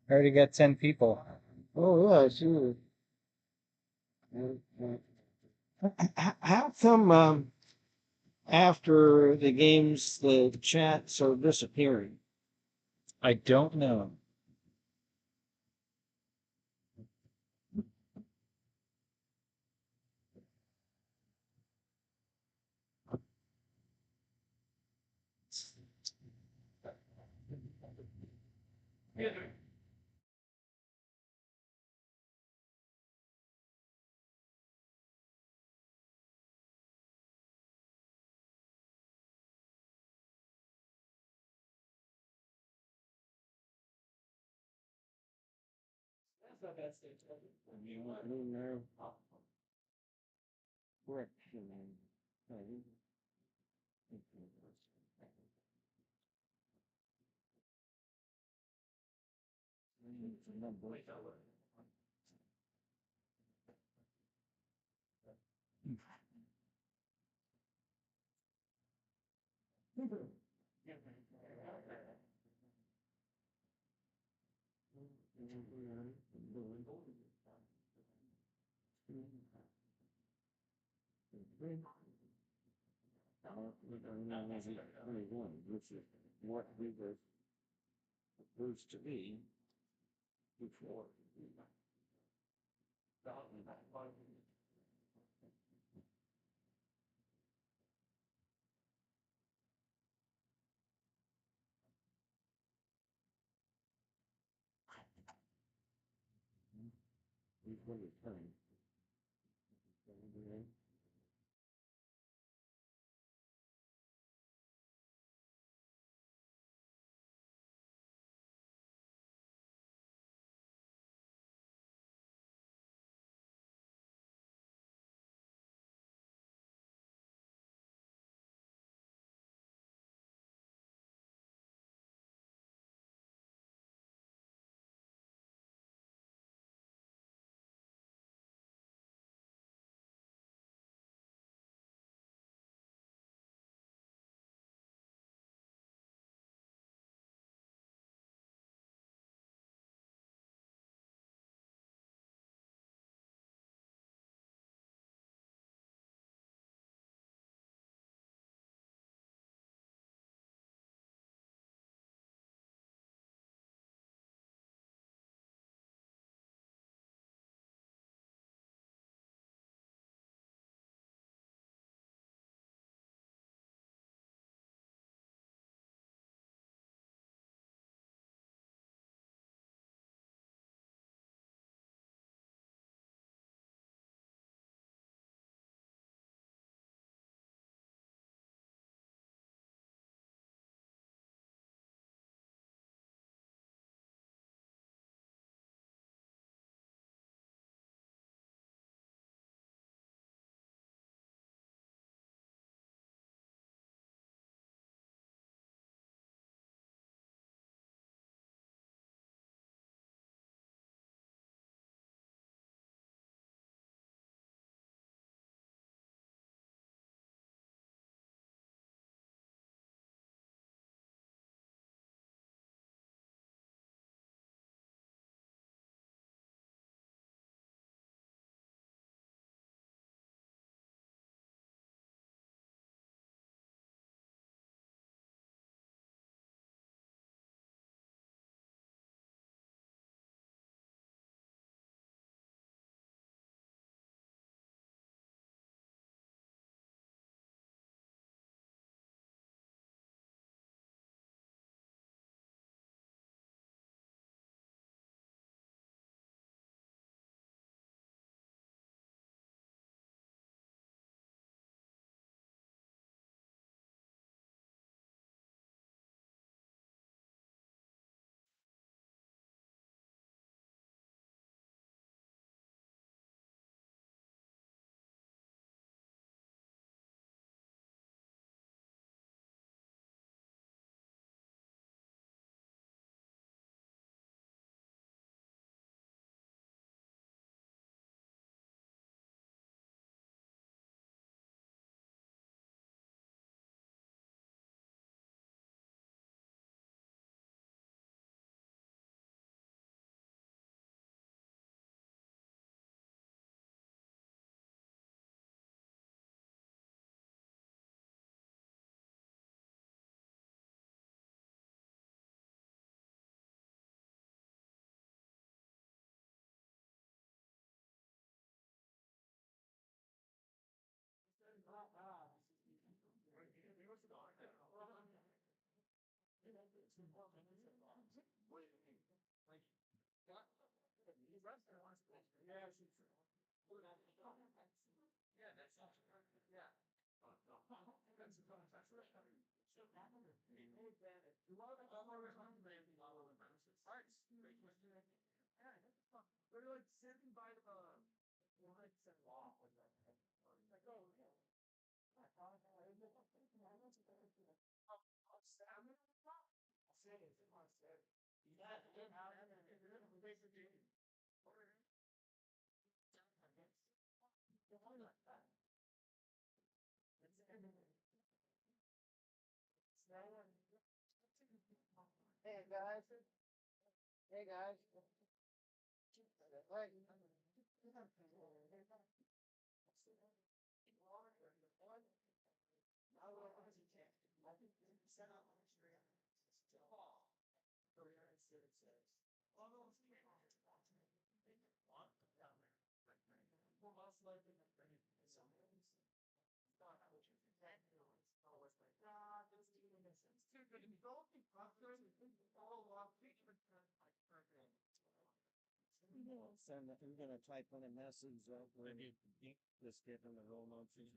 I already got 10 people. Oh yeah, I see. How come after the games the chats are disappearing? I don't know. I don't know. Correction. Which is what we were supposed to be before. Before the time. Hey guys, hey guys. Hey. Send, I'm gonna type in a message when you just give them the roll motion.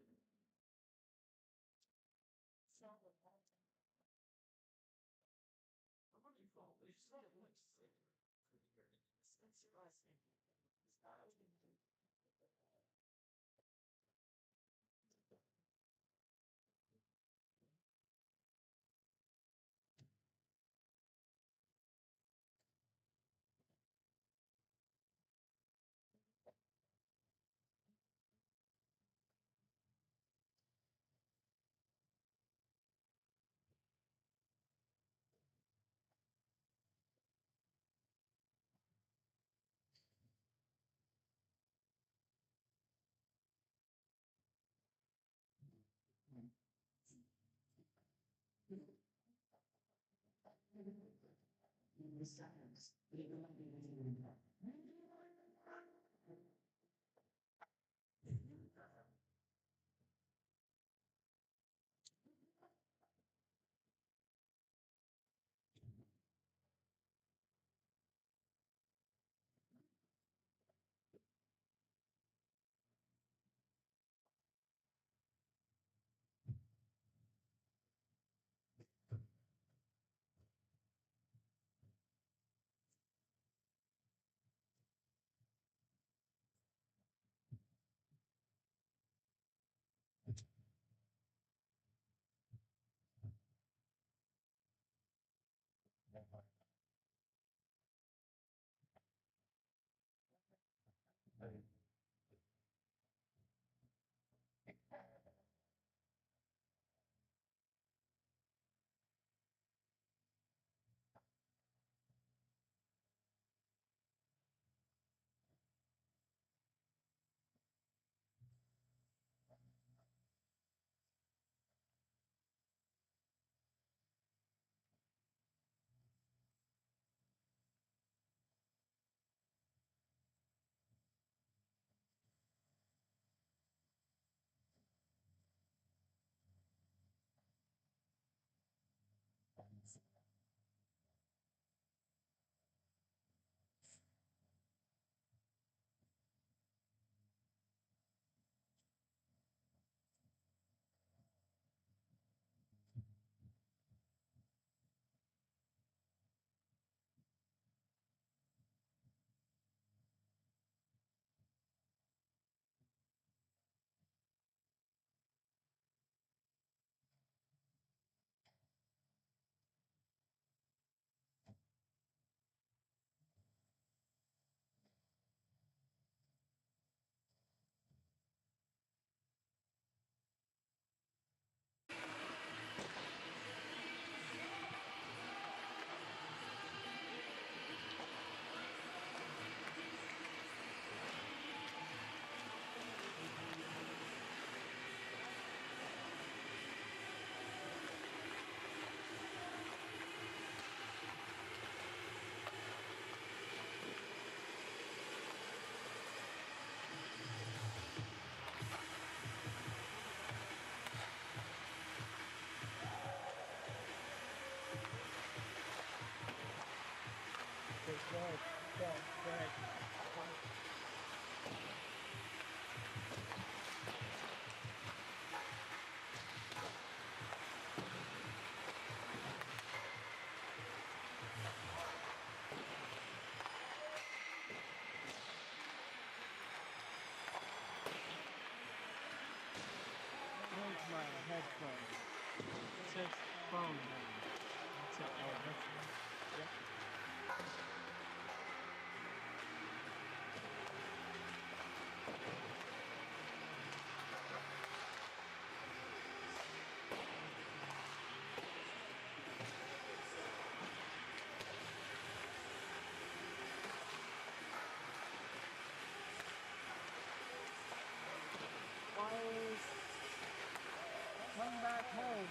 Come back home.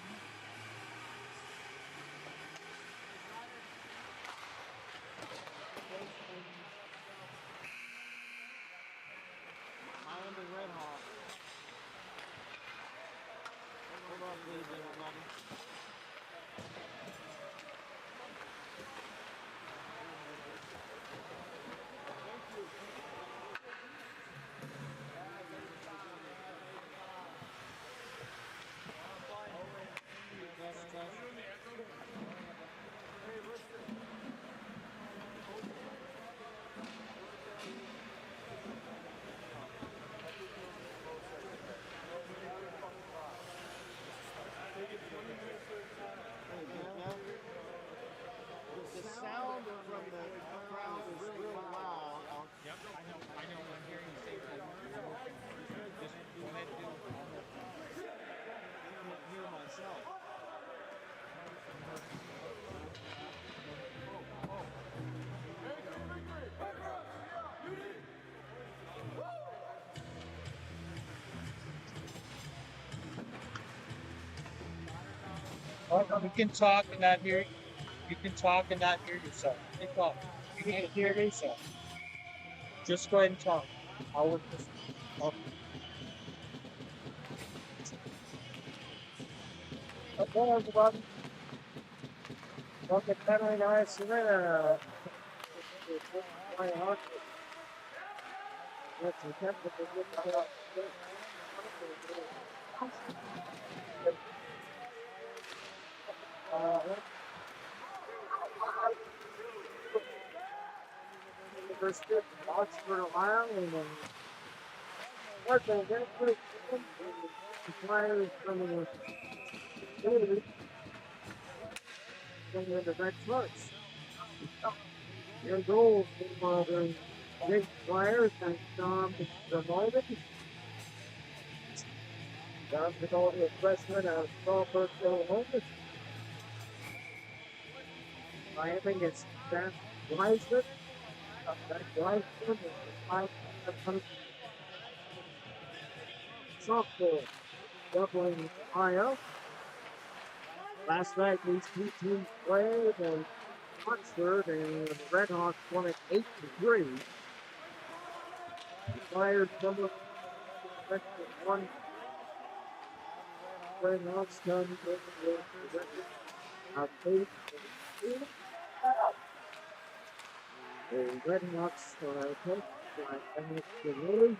Miami Redhawks. Hold on, please, everybody. The sound from the crowd is really loud. Yep, I know. I'm hearing you say that. Just go ahead and do it. I can't hear myself. Oh, you can talk and not hear. You can talk and not hear yourself. You can talk. You can't hear yourself. Just go ahead and talk. I'll work this. Okay. Okay, everybody. Welcome to Penalty Night Savannah. Let's attempt to get University of Oxford, Ohio, and what the heck? The players from the city from the Redhawks. Their goals for the big players and the moment. John Pinaldi, a freshman out of Crawford, Oklahoma. Miami is Jack Weisman. Jack Weisman is the 500 softball doubling Ohio. Last night, these two teams played in Oxford, and the Redhawks won it 8-3. The Flyers number one Redhawks come with the record of 8-2. The Redhawks are coached by Emmett Gillespie.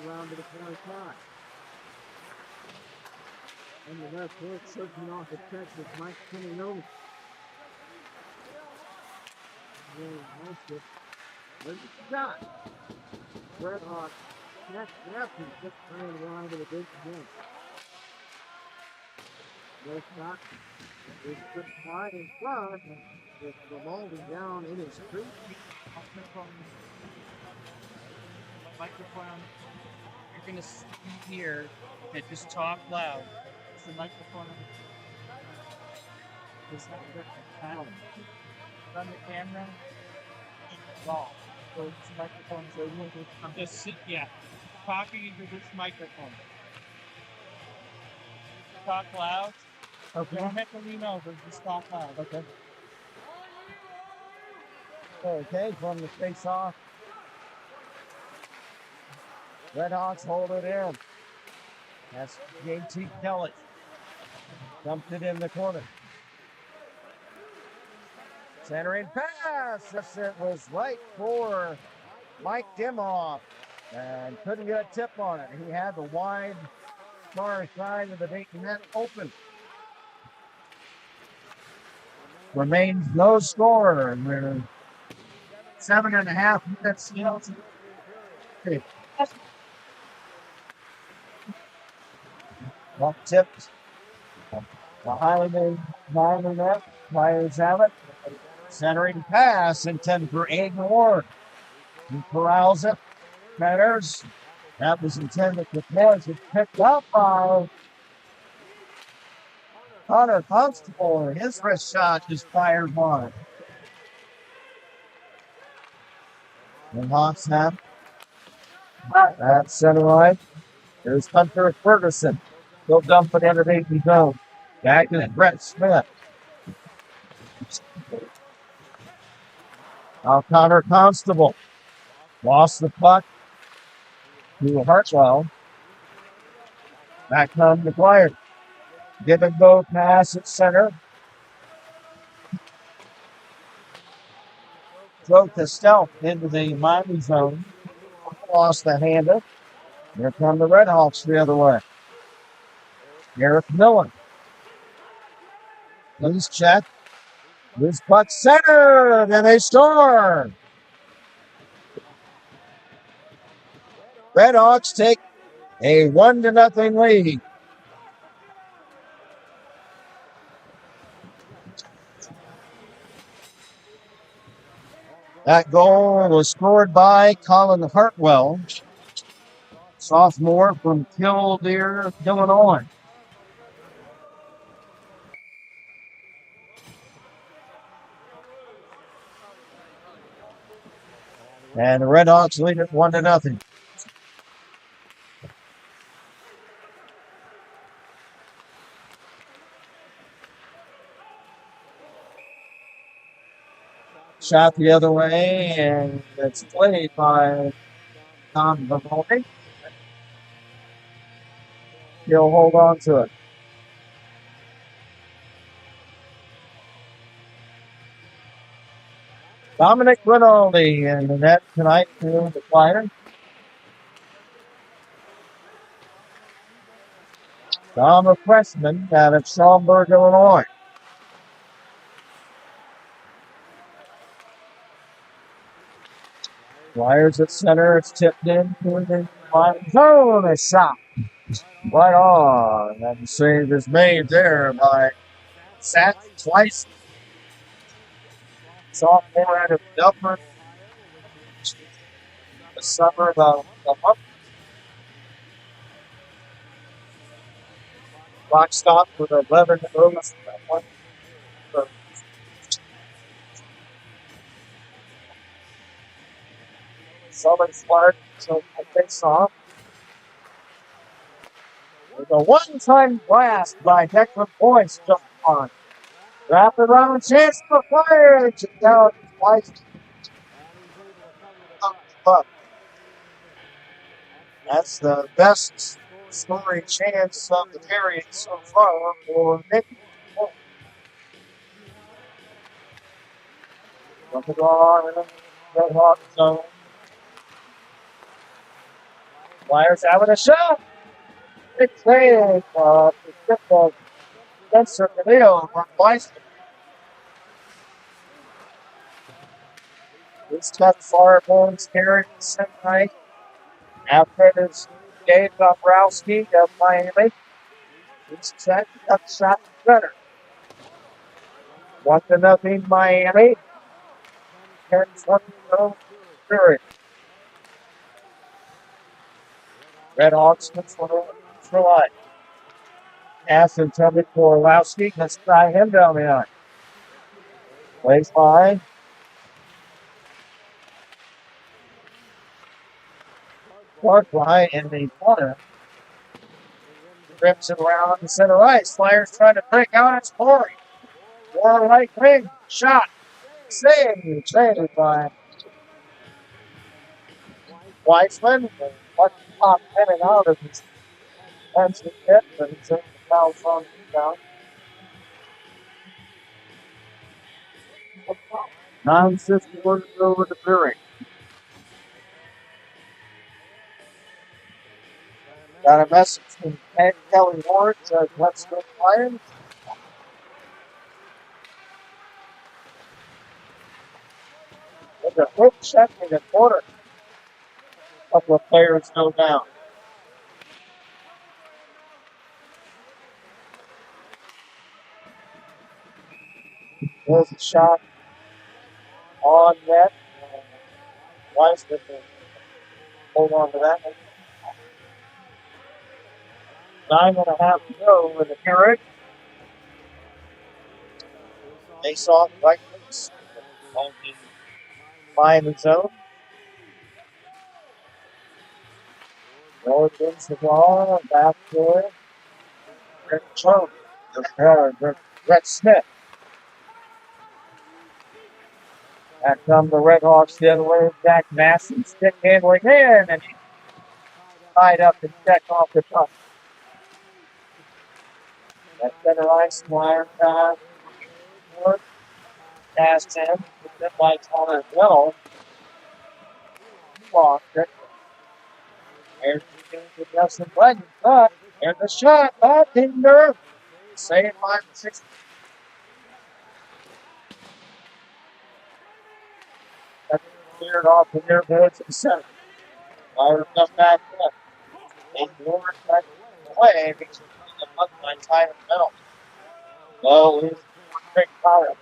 Around to the 25. And the left foot surging off the catch with Mike coming over. Where's the shot? Redhawks. Next left and just playing wide to the big point. No shot. It's just wide in front. With revolving down in his feet. Microphone. You're gonna hear it. Just talk loud. It's the microphone. Is that the on the camera? Wrong. So it's microphone. So I'm just talking into this microphone. Talk loud. Okay. Don't have to lean over. Just talk loud. Okay. Okay, from the face off. Redhawks hold it in. That's JT Kelly. Dumped it in the corner. Centering pass. It was right for Mike Dimhoff. And couldn't get a tip on it. He had the wide far side of the Dayton net open. Remains no score. We're 7.5 minutes. Okay. Well tipped. Behind the net. Players have it. Centering pass intended for Aiden Ward. He corrals it. Matters. That was intended for Pez. It's picked up by Hunter Constable. His wrist shot is fired wide. The Hawks have that center line. There's Hunter Ferguson. He'll dump it into the zone. Back is Brett Smith. Now Connor Constable lost the puck to Hartwell. Back comes McGuire. Give and go pass at center. Throw Castell into the Miami zone. Lost the handle. Here come the Redhawks the other way. Eric Miller. Please check. This puck centered, and they score. Redhawks take a 1-0 lead. That goal was scored by Colin Hartwell, sophomore from Kildare, Illinois. And the Redhawks lead it 1-0. Shot the other way, and it's played by Tom Vavoli. He'll hold on to it. Dominic Rinaldi in the net tonight for the Flyers. Dom, a freshman out of Schaumburg, Illinois. Flyers at center. It's tipped in to the zone. A shot right on. And the save is made there by Sat twice. Sophomore out of Dublin. The summer of the month. Clock stop with 11 earliest. Southern Spark, so face off. With a one-time blast by Declan Boyce just on. Wrap around, chance for fire. Down twice. puck. That's the best scoring chance of the period so far for Nick. From the draw in the Redhawks zone. Flyers having a shot. Big save. To get the Spencer Camille from Weissman. This tough far bones carried the center right. After this, Dave Dombrowski of Miami. He's set up shot center. 1-0 Miami. 10-20 period. Redhawks control line. Pass intended for Orlowski. Let's try him down the line. Plays by. Clarkline in the corner. Rips it around the center ice. Flyers trying to break out. It's Corey. War right wing. Shot. Saved by Weissman. Puck popped in and out of his defensive hit, but he's in the foul zone down. 9:51 to go with the period. Got a message from Kelly Ward. Says, let's go Flyers. There's a quick check in the corner. A couple of players go down. There's a shot on net. Weissman will hold on to that one. 9.5 to go in the period. Face off right on the Miami zone. Roll against the ball, back there. Brett Smith. Back come the Redhawks the other way. Jack Massey stick handling in, and he tied up and checked off the puck. That center ice wire passed him. That lights on as well. Lost it. There's the game with Justin Blanton, but there's a shot by Tinder. Saved by 6. That's cleared off the near boards and center. Flyers come back up. They Ward back away because the puck line tied in the middle. Low is Craig Powell.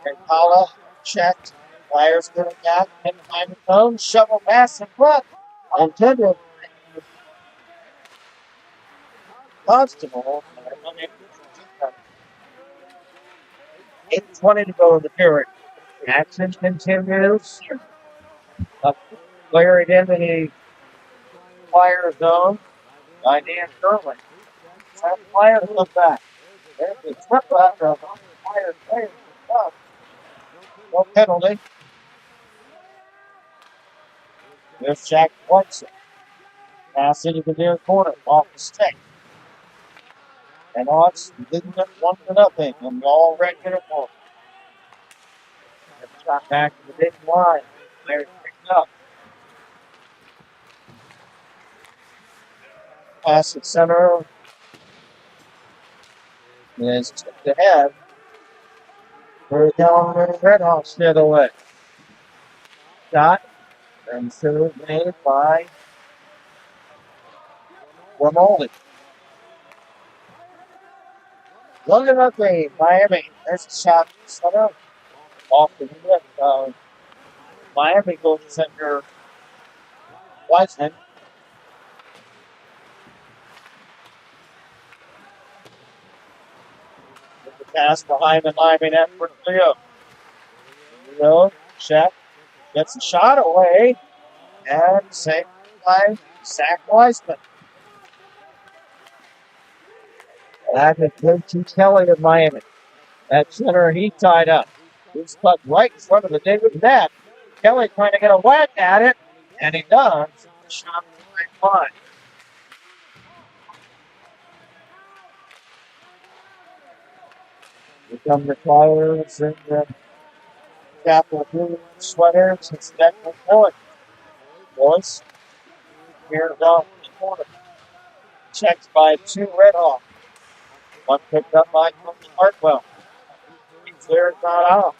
Craig Powell checked. Flyers going back. In behind the zone. Shovel pass in front. Intended. Constable. 8:20 to go in the period. Action continues. Cleared into the Flyer zone by Dan Curley. That Flyer come back. There's a trip after a Flyer player. No penalty. There's Jack Watson. Pass into the near corner. Off the stick. And Hawks leading it 1-0 in the all red uniform. Shot back to the Dayton line. Flyers picked up. Pass at center. Is tipped ahead. We're down with the Redhawks the other way. Shot. And serve made by Romoli. 1-0 Miami. There's a shot center. Off the net. Miami goes center. Weissman. With the pass behind the Miami net for Leo. Leo, check. Gets a shot away. And saved by Zach Weissman. That is J.T. Kelly of Miami. That center, he tied up. He's cut right in front of the David net. Kelly trying to get a whack at it. And he does. Shot right line. Here come the Flyers and the Capital Blue sweaters. It's Declan Miller. Boys, here down the corner. Checked by two Redhawks. One picked up by Tony Hartwell. He cleared that out.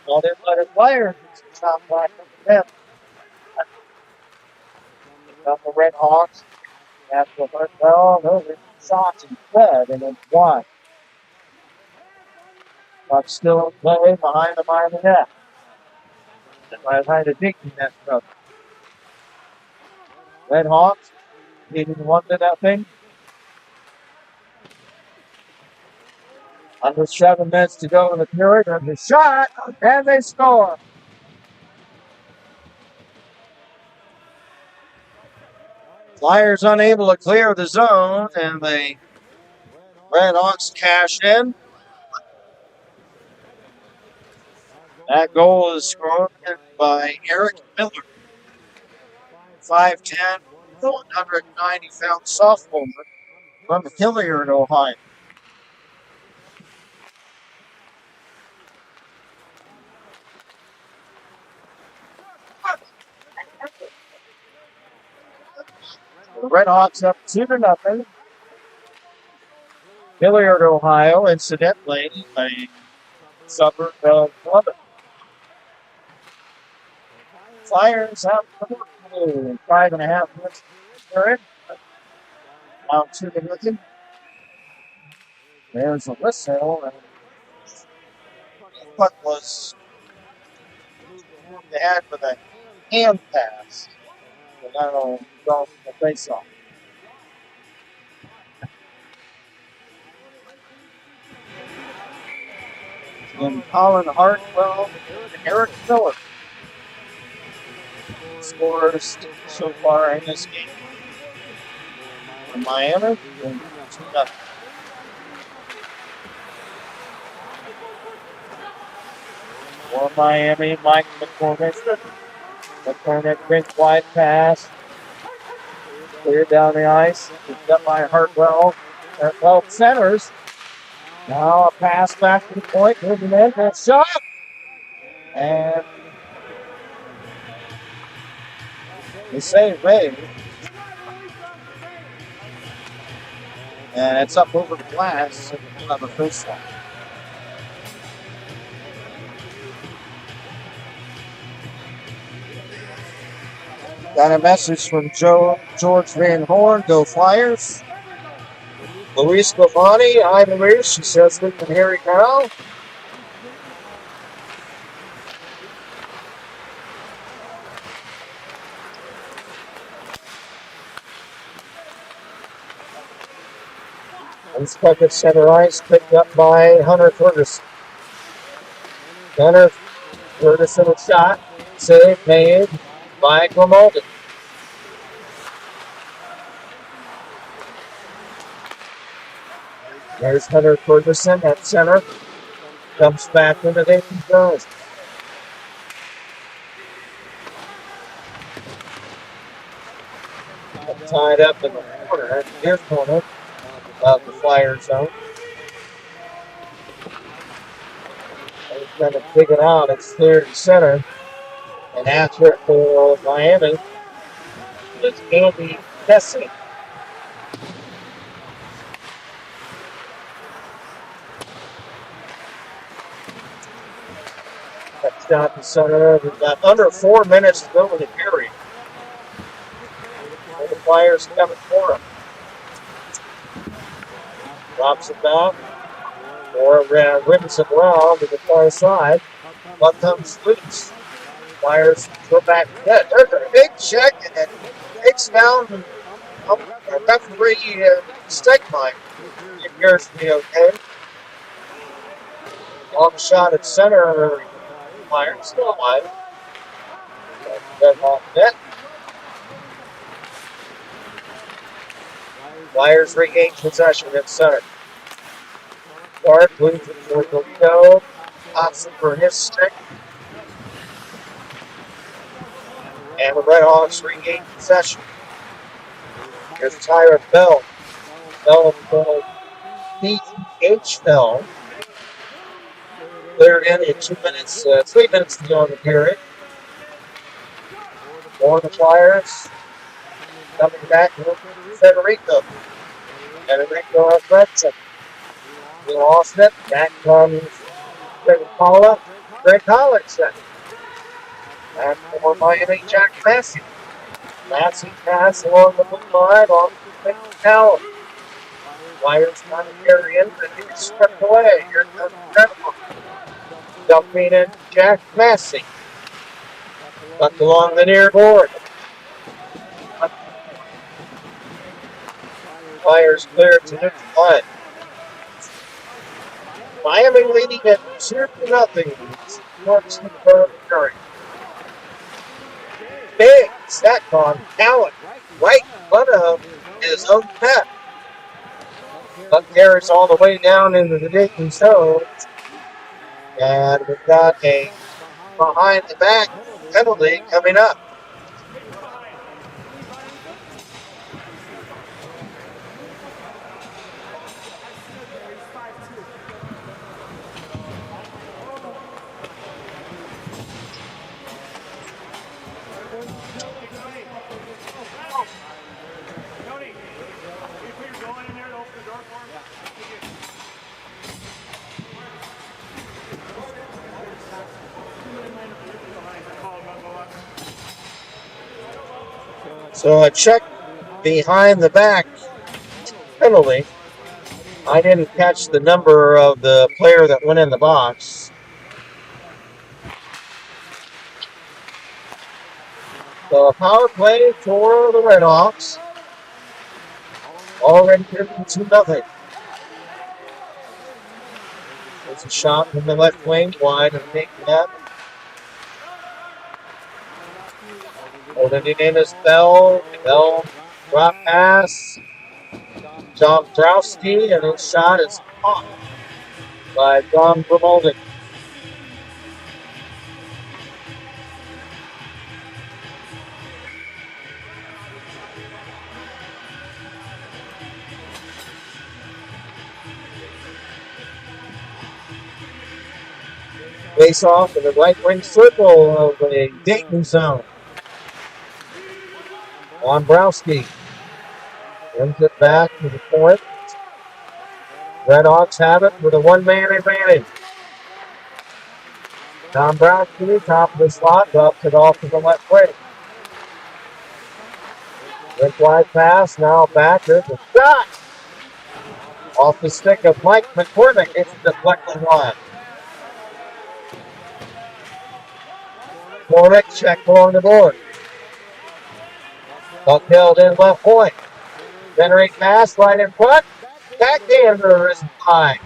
Well, they let it fire. It's a shot back from the net. Got the Redhawks. After Hartwell, those are shots instead, and it's wide. But still in play behind the minor net. Behind the Dayton net. Redhawks leading 1-0. Under 7 minutes to go in the period. There's a shot, and they score. Flyers unable to clear the zone, and the Redhawks cash in. That goal is scored by Eric Miller. 5'10", 190-pound sophomore from Hilliard, Ohio. The Redhawks up 2-0. Hilliard, Ohio, incidentally, a suburb of Lubbock. Flyers out 5.5 minutes third. Now 2-0. There's a whistle, and the puck was had with a hand pass. So that'll go the face-off. And Colin Hartwell and Eric Miller scores so far in this game. For Miami, 2-0. For Miami, Mike McCormick. McCormick brings wide pass. Cleared down the ice. Picked up by Hartwell. Hartwell centers. Now a pass back to the point. Moving in. That shot. And the save made. And it's up over the glass. So we'll have a first one. Got a message from George Van Horn. Go Flyers. Luis Gavani. Hi, Luis. She says we can hear you now. This puck at center ice, picked up by Hunter Ferguson. Hunter Ferguson a shot. Save made by Grimaldi. There's Hunter Ferguson at center. Comes back into Dayton goes. Tied up in the corner, near corner of the Flyer zone. He's going to dig it out. It's cleared to center. And after it for Miami, it's Andy Tessie. Touchdown to center. We've got under 4 minutes to go in the period. And the Flyers coming for him. Drops it back. Or rims it well to the far side. Puck comes loose. Flyers go back to net. There's a big check, and then takes down the referee Stegmeyer. It appears to be okay. Long shot at center. Flyers still alive. Dead off net. Flyers regain possession at center. Clark moves it for Toledo. Pops it for his stick. And the Redhawks regain possession. Here's Tyra Bell. Bell for DH Bell. Cleared in 2 minutes, 3 minutes to go in the period. For the Flyers. Coming back to Federico. Federico Fredson. He lost it. Back comes Greg Collickson. And for Miami, Jack Massey. Massey pass along the blue line on the tower. Flyers trying to carry in, but he gets stripped away. Here comes Redhawks. Dumping in Jack Massey. Tucked along the near board. Flyers clear to neutral line. Miami leading at 2-0. Towards the third period. Big set on Allen, right in front of his own net. Buck carries all the way down into the Dayton zone. And we've got a behind the back penalty coming up. So a check behind the back penalty. I didn't catch the number of the player that went in the box. So a power play for the Redhawks. Already 2-0. There's a shot from the left wing, wide and big net. Holding it in is Bell. Bell drop pass. Dombrowski, and his shot is caught by Dom Grimaldi. Face off in the right wing circle of the Dayton zone. Dombrowski brings it back to the point. Redhawks have it with a one-man advantage. Dombrowski, top of the slot, drops it off to the left wing. Quick wide pass, now back. There's a shot. Off the stick of Mike McCormick. It's the deflecting line. McCormick check along the board. Buck held in left point. Generate pass right in front. Backhander is high.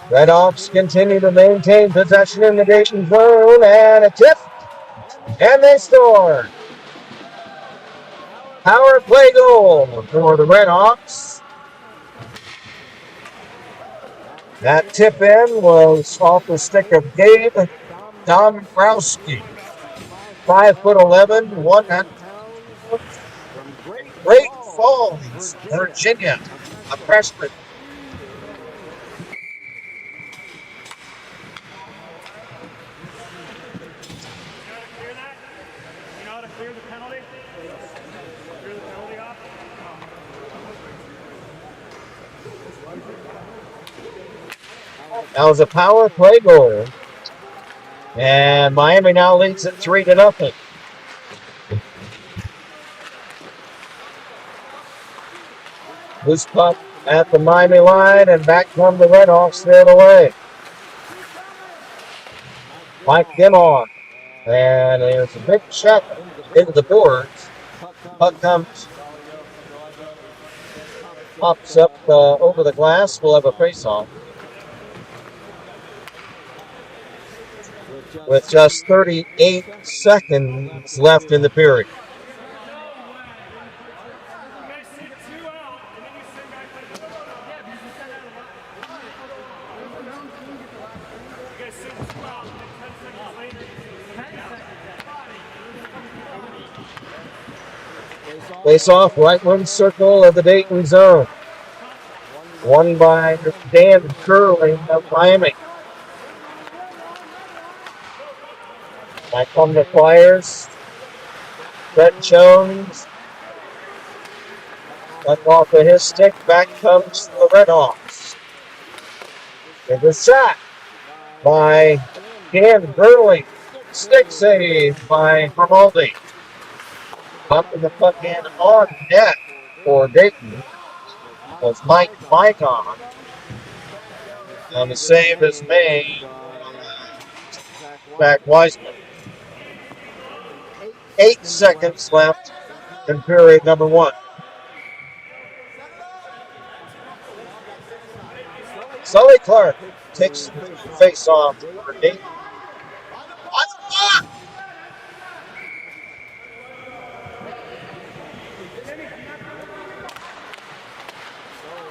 Redhawks continue to maintain possession in the Dayton zone, and a tip, and they score. Power play goal for the Redhawks. That tip in was off the stick of Gabe Dombrowski. 5'11", 100. Great Falls, Virginia, a freshman. That was a power play goal. And Miami now leads it 3-0. Loose puck at the Miami line, and back come the Redhawks the other way. Mike Dimon. And there's a big check into the boards. Puck comes, pops up over the glass. We'll have a face-off. With just 38 seconds left in the period. Face off, right wing circle of the Dayton zone. Won by Dan Curley of Miami. Back from the Flyers. Brett Jones. Left off of his stick. Back comes the Redhawks. There's a shot by Dan Curley. Stick save by Grimaldi. Bumping the puck in on net for Dayton was Mike Micon. And the save is made by Zach Wiseman. 8 seconds left in period number 1. Sully Clark takes the face off for Dayton.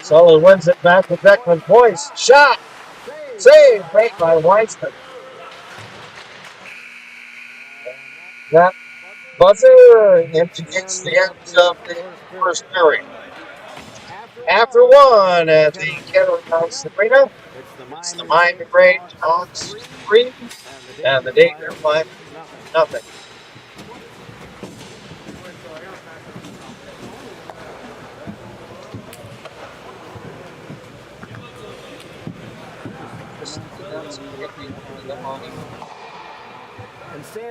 Sully wins it back to Declan Boyce. Shot! Save made by Wiseman. That buzzer indicates the end of the first period. After 1 at the Redhawks Arena, it's the Miami Redhawks 3 and the Dayton 5-0.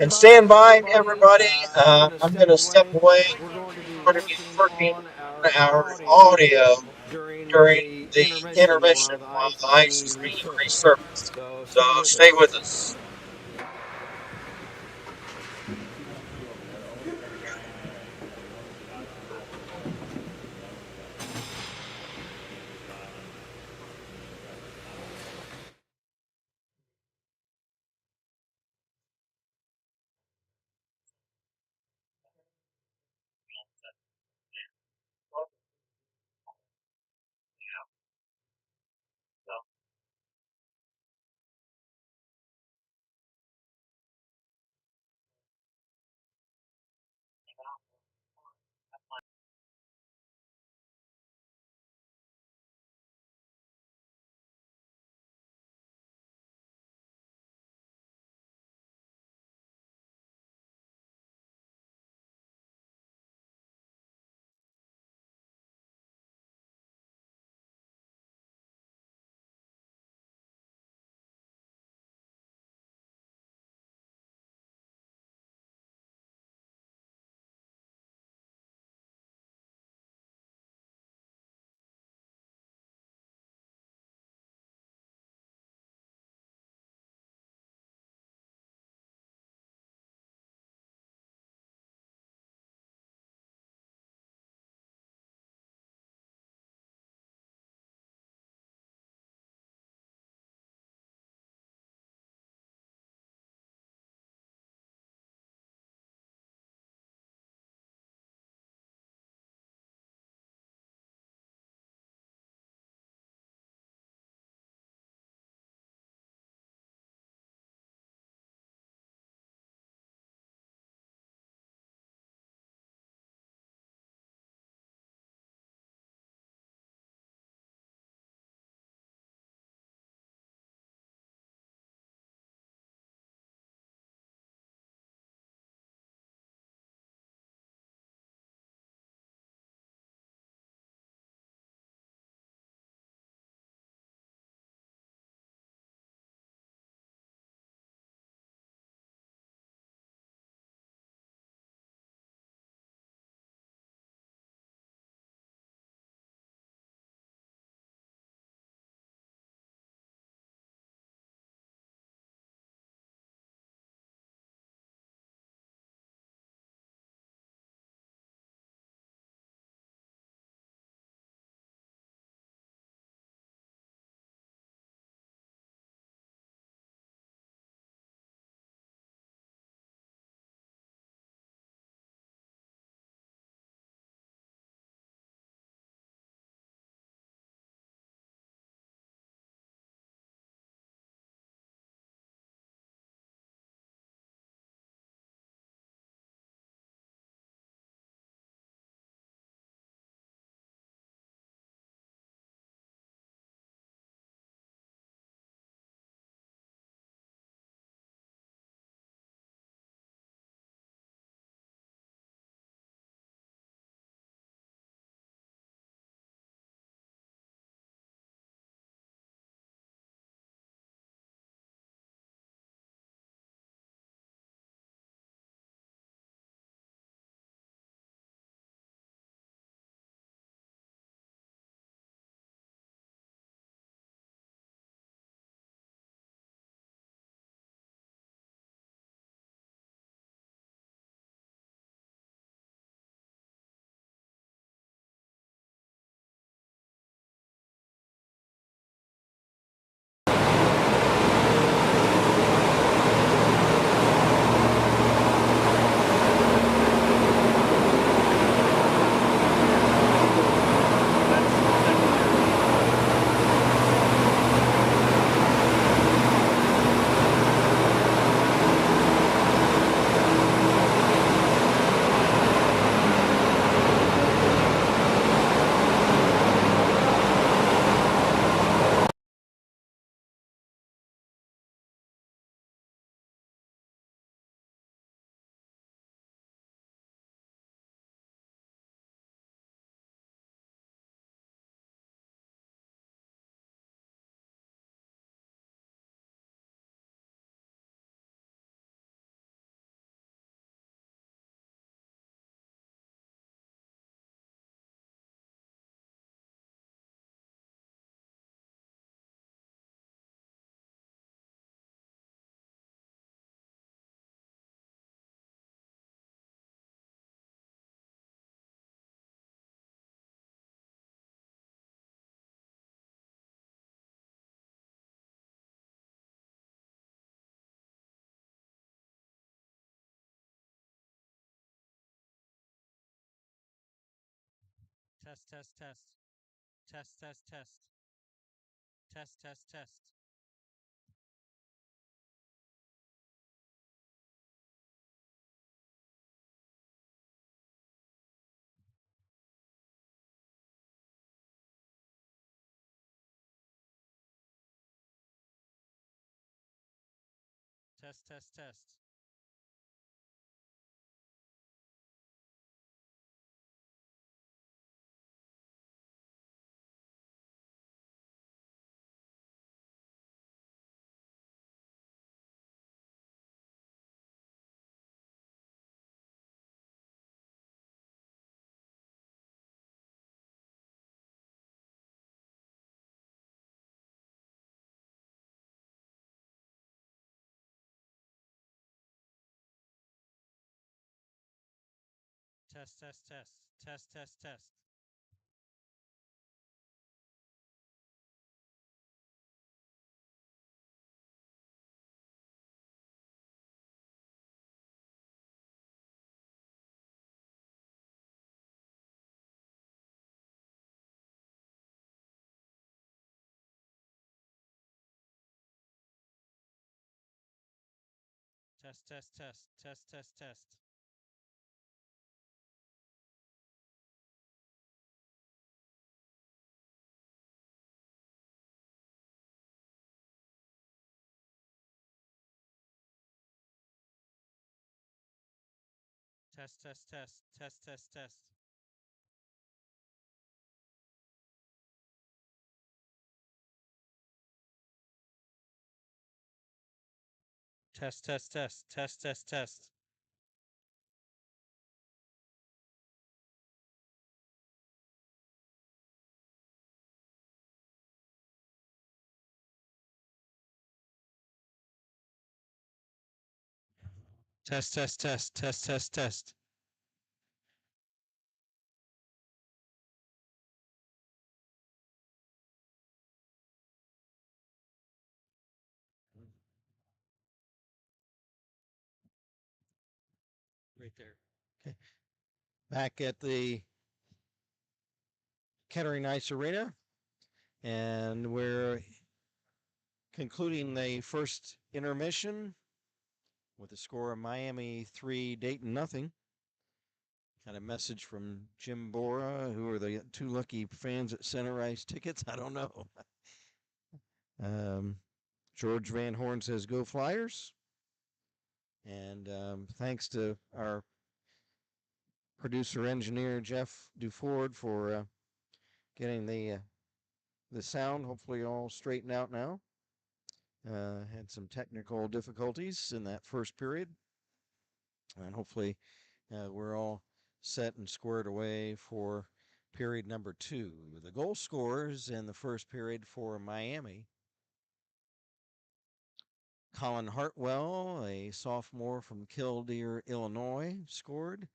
And stand by, everybody. I'm going to step away. We're going to be working on our audio during the intermission while the ice is being resurfaced. So stay with us. Test, test, test. Test, test, test. Test, test, test. Test, test, test. Test, test, test. Test, test, test. Test, test, test. Test, test, test. Test, test, test. Test, test, test. Test, test, test. Test, test, test. Test, test, test. Test, test, test. Right there. Okay. Back at the Kettering Ice Arena, and we're concluding the first intermission with a score of Miami 3, Dayton nothing. Got a message from Jim Bora, who are the two lucky fans at Center Ice tickets. I don't know. George Van Horn says, "Go Flyers." And thanks to our producer engineer, Jeff Duford, for getting the sound hopefully all straightened out now. Had some technical difficulties in that first period. And hopefully we're all set and squared away for period number 2. The goal scorers in the first period for Miami: Colin Hartwell, a sophomore from Killdeer, Illinois, scored.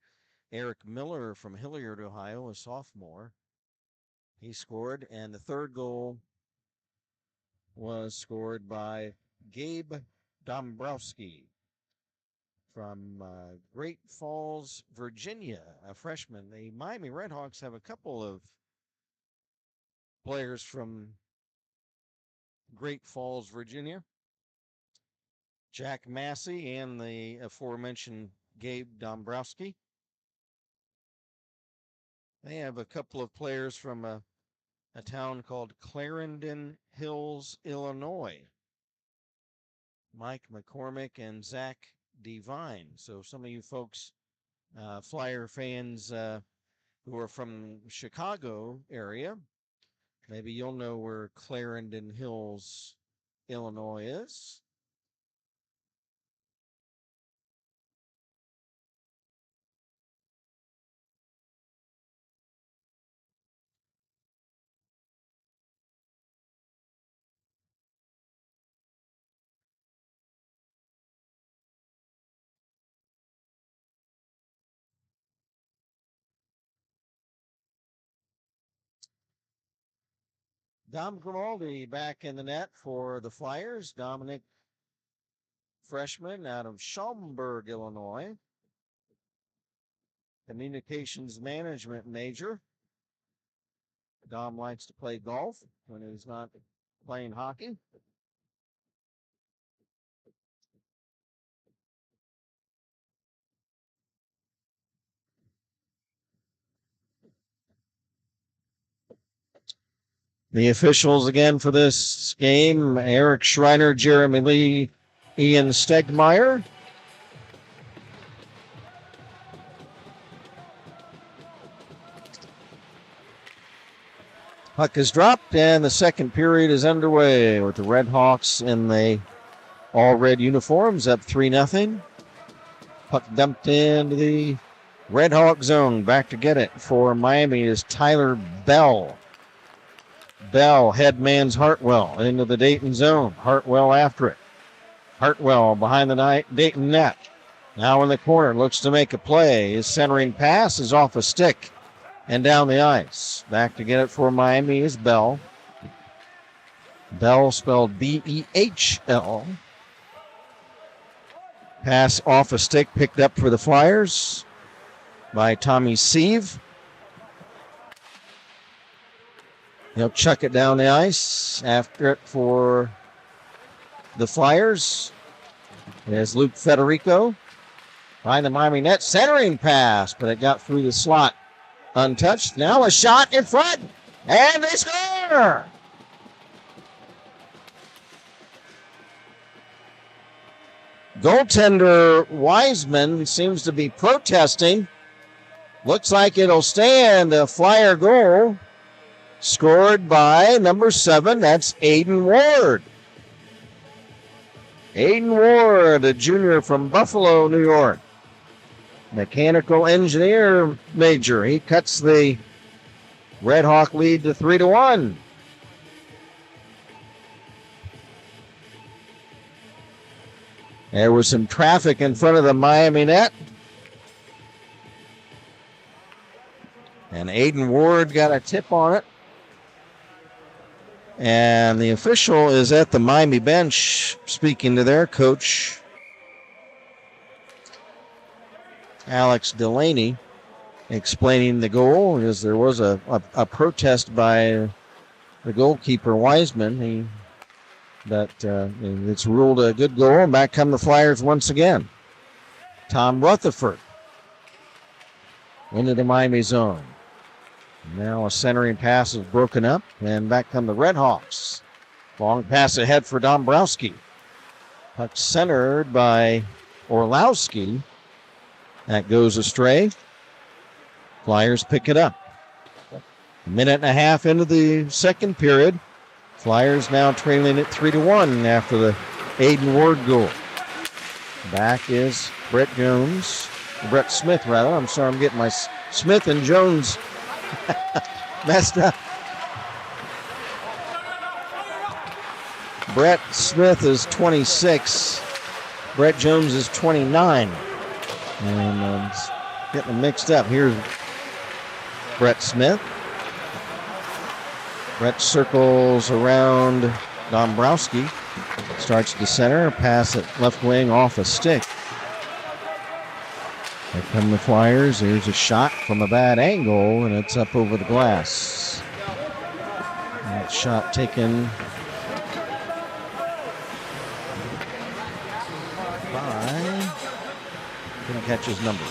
Eric Miller from Hilliard, Ohio, a sophomore. He scored. And the third goal was scored by Gabe Dombrowski from Great Falls, Virginia, a freshman. The Miami Redhawks have a couple of players from Great Falls, Virginia: Jack Massey and the aforementioned Gabe Dombrowski. They have a couple of players from a town called Clarendon Hills, Illinois: Mike McCormick and Zach Devine. So some of you folks, Flyer fans who are from Chicago area, maybe you'll know where Clarendon Hills, Illinois is. Dom Grimaldi back in the net for the Flyers. Dominic, freshman out of Schaumburg, Illinois, communications management major. Dom likes to play golf when he's not playing hockey. The officials again for this game: Eric Schreiner, Jeremy Lee, Ian Stegmeyer. Puck is dropped, and the second period is underway with the Redhawks in the all-red uniforms up 3-0. Puck dumped into the Redhawk zone. Back to get it for Miami is Tyler Bell. Bell headmans Hartwell into the Dayton zone. Hartwell after it. Hartwell behind the Dayton net. Now in the corner, looks to make a play. His centering pass is off a stick and down the ice. Back to get it for Miami is Bell. Bell spelled B-E-H-L. Pass off a stick picked up for the Flyers by Tommy Sieve. He'll chuck it down the ice after it for the Flyers. There's Luke Federico behind the Miami net. Centering pass, but it got through the slot untouched. Now a shot in front, and they score! Goaltender Wiseman seems to be protesting. Looks like it'll stand. A Flyer goal scored by number 7. That's Aiden Ward. Aiden Ward, a junior from Buffalo, New York. Mechanical engineer major. He cuts the Redhawk lead to 3-1. There was some traffic in front of the Miami net. And Aiden Ward got a tip on it. And the official is at the Miami bench speaking to their coach, Alex Delaney, explaining the goal, because there was a protest by the goalkeeper, Wiseman. It's ruled a good goal, and back come the Flyers once again. Tom Rutherford into the Miami zone. Now a centering pass is broken up, and back come the Redhawks. Long pass ahead for Dombrowski. Puck centered by Orlowski. That goes astray. Flyers pick it up. A minute and a half into the second period. Flyers now trailing it 3-1 after the Aiden Ward goal. Back is Brett Smith, rather. I'm sorry, I'm getting my Smith and Jones messed up. Brett Smith is 26. Brett Jones is 29. And getting them mixed up. Here's Brett Smith. Brett circles around Dombrowski. Starts to center. Pass at left wing off a stick. Here come the Flyers. There's a shot from a bad angle, and it's up over the glass. That shot taken by... Couldn't catch his number.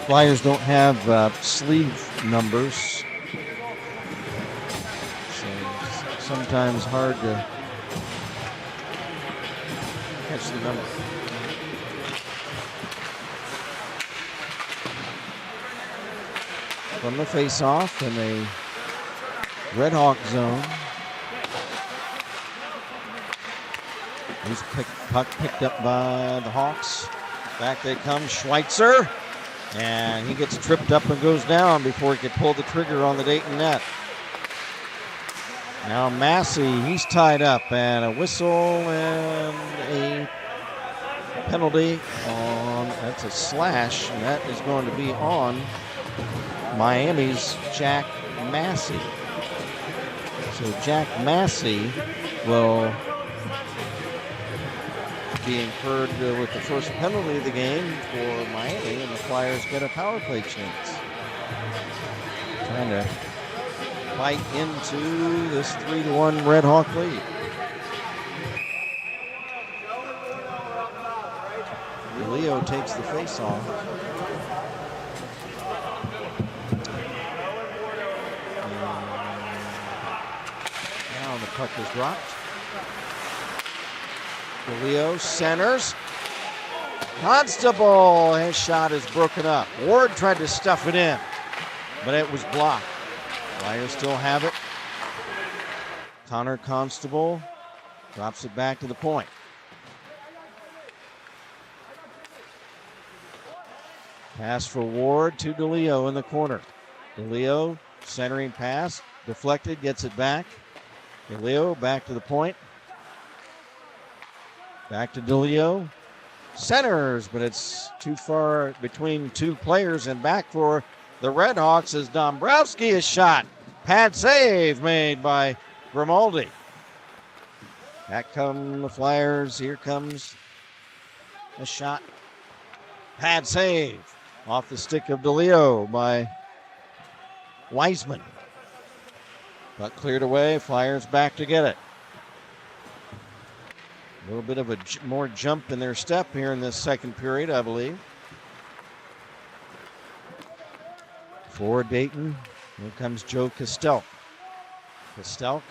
Flyers don't have sleeve numbers. So it's sometimes hard to catch the number. From the face-off in a Redhawk zone. He's puck picked up by the Hawks. Back they come, Schweitzer. And he gets tripped up and goes down before he could pull the trigger on the Dayton net. Now Massey, he's tied up, and a whistle and a penalty on, that's a slash, and that is going to be on Miami's Jack Massey. So Jack Massey will be incurred with the first penalty of the game for Miami, and the Flyers get a power play chance. Trying to bite into this 3-1 Red Hawk lead. Leo takes the face-off. Now the puck is dropped. Leo centers. Constable, his shot is broken up. Ward tried to stuff it in, but it was blocked. Flyers still have it. Connor Constable drops it back to the point. Pass for Ward to DeLeo in the corner. DeLeo centering pass, deflected, gets it back. DeLeo back to the point. Back to DeLeo. Centers, but it's too far between two players, and back for the Redhawks as Dombrowski is shot. Pad save made by Grimaldi. Back come the Flyers. Here comes a shot. Pad save off the stick of DeLeo by Wiseman. But cleared away. Flyers back to get it. A little bit of a more jump in their step here in this second period, I believe. For Dayton, here comes Joe Costelk. Costelk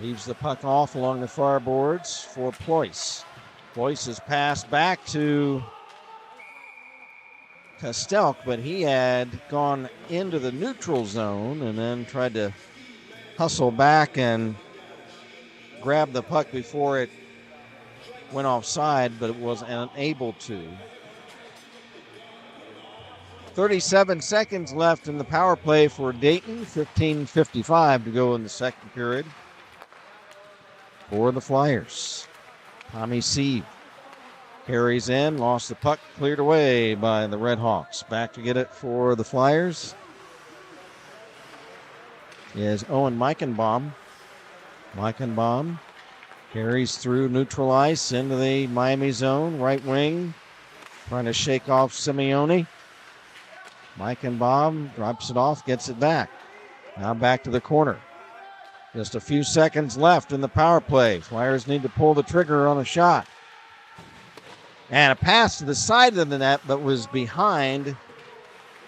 leaves the puck off along the far boards for Ployce. Ployce is passed back to Costelk, but he had gone into the neutral zone and then tried to hustle back and grab the puck before it went offside, but it was unable to. 37 seconds left in the power play for Dayton. 15:55 to go in the second period for the Flyers. Tommy Sieve carries in, lost the puck, cleared away by the Redhawks. Back to get it for the Flyers is Owen Meichenbaum. Meichenbaum carries through neutral ice into the Miami zone, right wing, trying to shake off Simeone. Meichenbaum drops it off, gets it back. Now back to the corner. Just a few seconds left in the power play. Flyers need to pull the trigger on a shot. And a pass to the side of the net, but was behind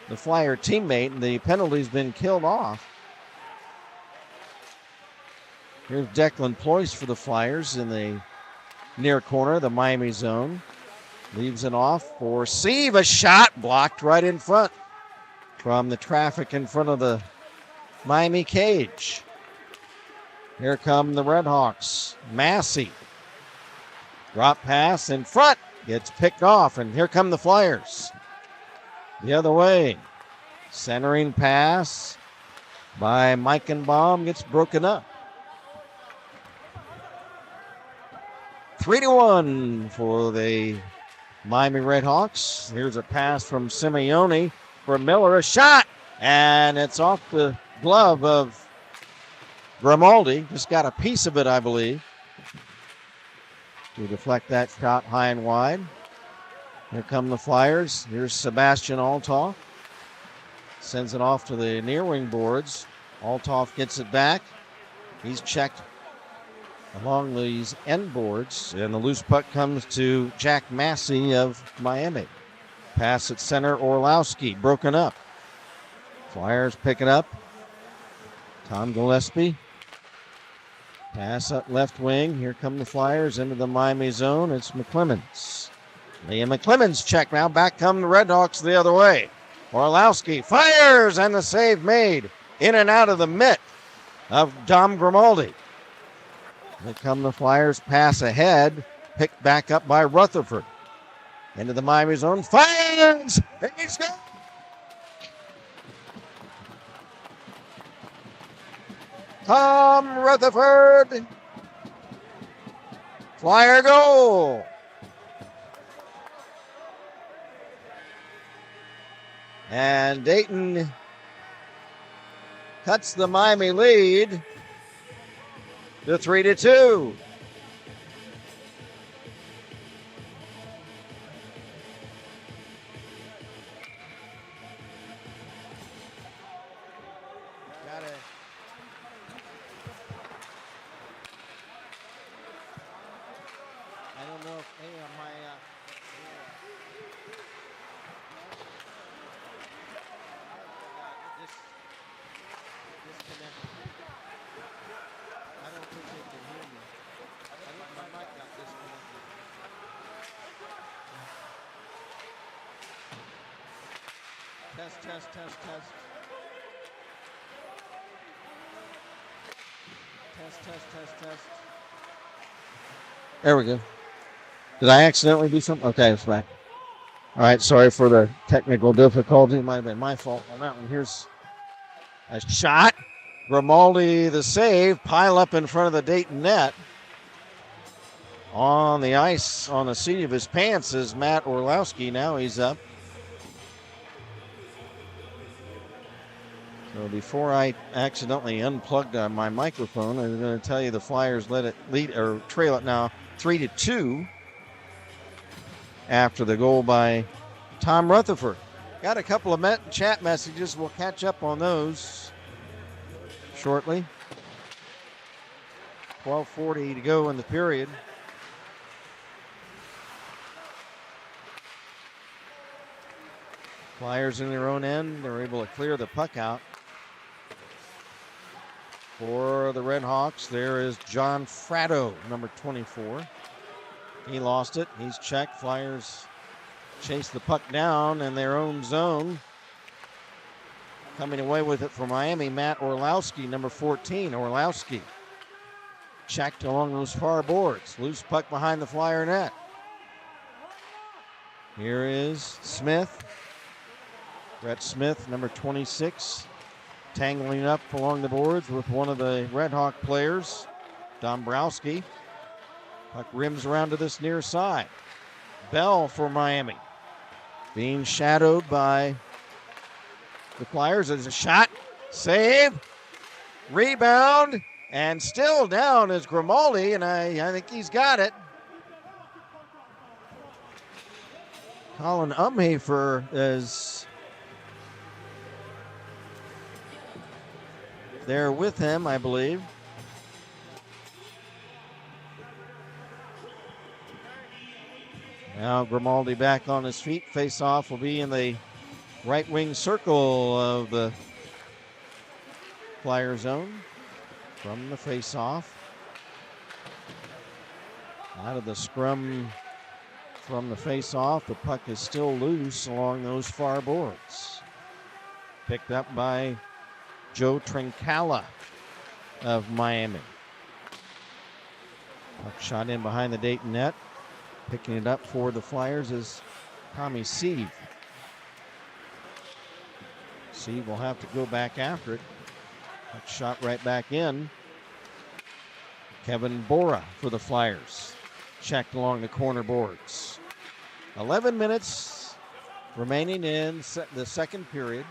the Flyer teammate, and the penalty's been killed off. Here's Declan Ployce for the Flyers in the near corner, the Miami zone. Leaves it off for Sieve. A shot blocked right in front from the traffic in front of the Miami cage. Here come the Redhawks. Massey. Drop pass in front. Gets picked off, and here come the Flyers. The other way. Centering pass by Meichenbaum gets broken up. 3-1 for the Miami Redhawks. Here's a pass from Simeone for Miller. A shot, and it's off the glove of Grimaldi. Just got a piece of it, I believe, to deflect that shot high and wide. Here come the Flyers. Here's Sebastian Althoff. Sends it off to the near wing boards. Althoff gets it back. He's checked along these end boards, and the loose puck comes to Jack Massey of Miami. Pass at center, Orlowski, broken up. Flyers pick it up. Tom Gillespie. Pass up left wing. Here come the Flyers into the Miami zone. It's McClemens. Liam McClemens check now. Back come the Redhawks the other way. Orlowski fires, and the save made in and out of the mitt of Dom Grimaldi. Here come the Flyers, pass ahead, picked back up by Rutherford. Into the Miami zone, fires! He's gone! Tom Rutherford! Flyer goal! And Dayton cuts the Miami lead to 3-2. Test, test, test, test. Test, test, test, test. There we go. Did I accidentally do something? Okay, it's back. All right, sorry for the technical difficulty. It might have been my fault on that one. Here's a shot. Grimaldi the save. Pile up in front of the Dayton net. On the ice, on the seat of his pants, is Matt Orlowski. Now he's up. So before I accidentally unplugged my microphone, I was going to tell you the Flyers let it lead or trail it now 3-2 after the goal by Tom Rutherford. Got a couple of chat messages. We'll catch up on those shortly. 12:40 to go in the period. Flyers in their own end. They're able to clear the puck out. For the Redhawks, there is John Fratto, number 24. He lost it. He's checked. Flyers chase the puck down in their own zone. Coming away with it for Miami, Matt Orlowski, number 14. Orlowski checked along those far boards. Loose puck behind the Flyer net. Here is Smith. Brett Smith, number 26. Tangling up along the boards with one of the Redhawk players, Dombrowski. Puck rims around to this near side. Bell for Miami. Being shadowed by the Flyers. There's a shot. Save. Rebound. And still down is Grimaldi, and I think he's got it. Colin Umhafer is there with him, I believe. Now Grimaldi back on his feet. Face-off will be in the right wing circle of the Flyer zone from the face-off. Out of the scrum from the face-off, the puck is still loose along those far boards. Picked up by Joe Trincala of Miami. Puck shot in behind the Dayton net. Picking it up for the Flyers is Tommy Sieve. Sieve will have to go back after it. Puck shot right back in. Kevin Bora for the Flyers. Checked along the corner boards. 11 minutes remaining in the second period.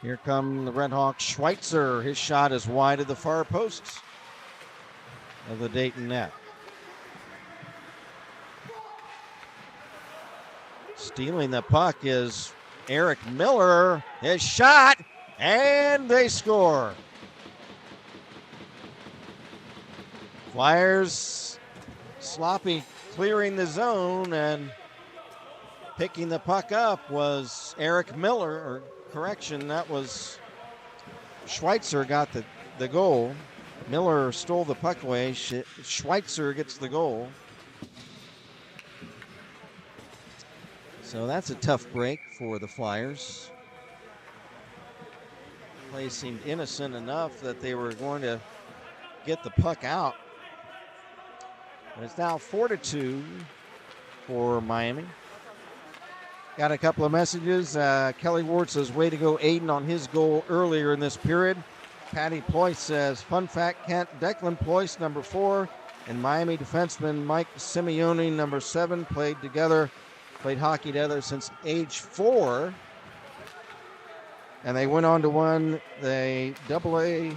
Here come the Redhawks. Schweitzer, his shot is wide of the far posts of the Dayton net. Stealing the puck is Eric Miller. His shot, and they score. Flyers sloppy clearing the zone, and picking the puck up was Eric Miller, or correction, that was Schweitzer got the goal. Miller stole the puck away. Schweitzer gets the goal. So that's a tough break for the Flyers. Play seemed innocent enough that they were going to get the puck out. But it's now 4-2 for Miami. Got a couple of messages. Kelly Ward says, way to go, Aiden, on his goal earlier in this period. Patty Ployce says, fun fact, Declan Ployce, number 4, and Miami defenseman Mike Simeone, number 7, played hockey together since age 4. And they went on to win the AA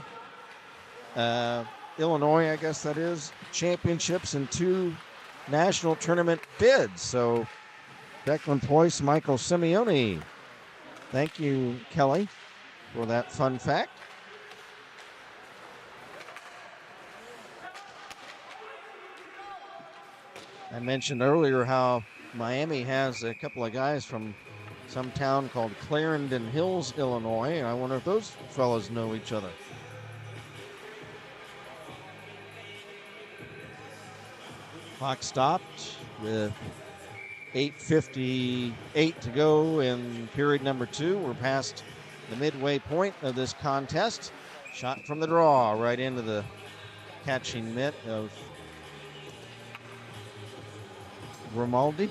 Illinois, I guess that is, championships and 2 national tournament bids. So Declan Ployce, Michael Simeone. Thank you, Kelly, for that fun fact. I mentioned earlier how Miami has a couple of guys from some town called Clarendon Hills, Illinois. I wonder if those fellas know each other. Clock stopped with 8:58 to go in period number 2. We're past the midway point of this contest. Shot from the draw right into the catching mitt of Grimaldi.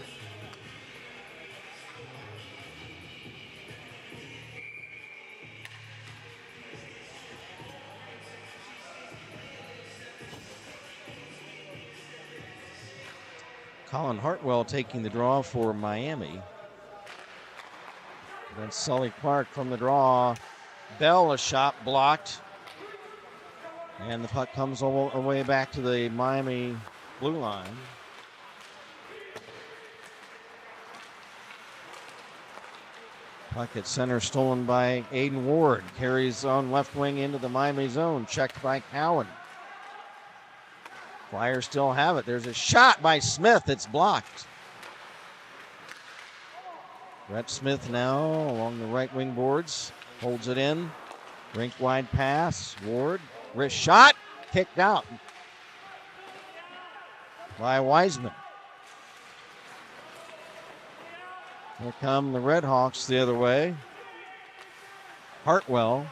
Colin Hartwell taking the draw for Miami. Then Sully Clark from the draw. Bell, a shot blocked. And the puck comes all the way back to the Miami blue line. Puck at center stolen by Aiden Ward. Carries on left wing into the Miami zone. Checked by Cowan. Flyers still have it. There's a shot by Smith. It's blocked. Brett Smith now along the right wing boards. Holds it in. Rink wide pass. Ward. Wrist shot. Kicked out by Wiseman. Here come the Redhawks the other way. Hartwell.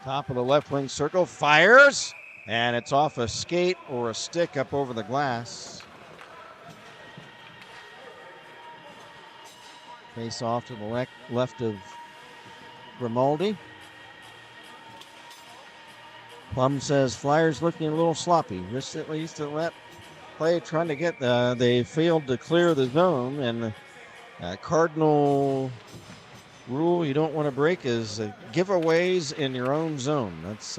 Top of the left wing circle. Fires. And it's off a skate or a stick up over the glass. Face off to the left of Grimaldi. Plum says Flyers looking a little sloppy. Just at least to let play trying to get they failed to clear the zone. And cardinal rule you don't want to break is giveaways in your own zone. That's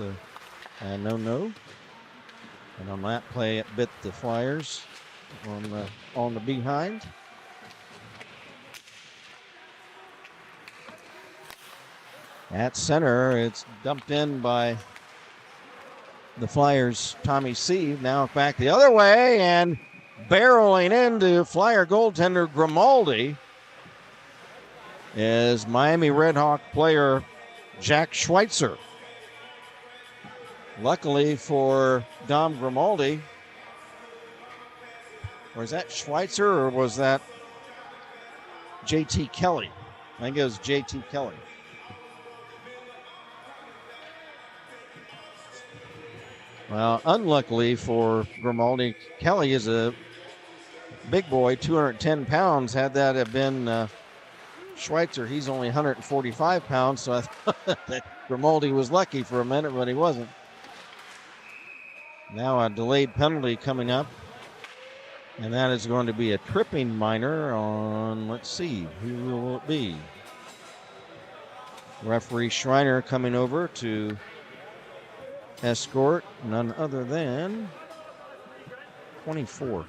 no. And on that play, it bit the Flyers on the behind. At center, it's dumped in by the Flyers' Tommy C. Now back the other way and barreling into Flyer goaltender Grimaldi is Miami Redhawk player Jack Schweitzer. Luckily for Dom Grimaldi, was that Schweitzer or was that JT Kelly? I think it was JT Kelly. Well, unluckily for Grimaldi, Kelly is a big boy, 210 pounds. Had that have been Schweitzer, he's only 145 pounds, so I thought that Grimaldi was lucky for a minute, but he wasn't. Now a delayed penalty coming up, and that is going to be a tripping minor on, let's see, who will it be? Referee Schreiner coming over to escort none other than 24.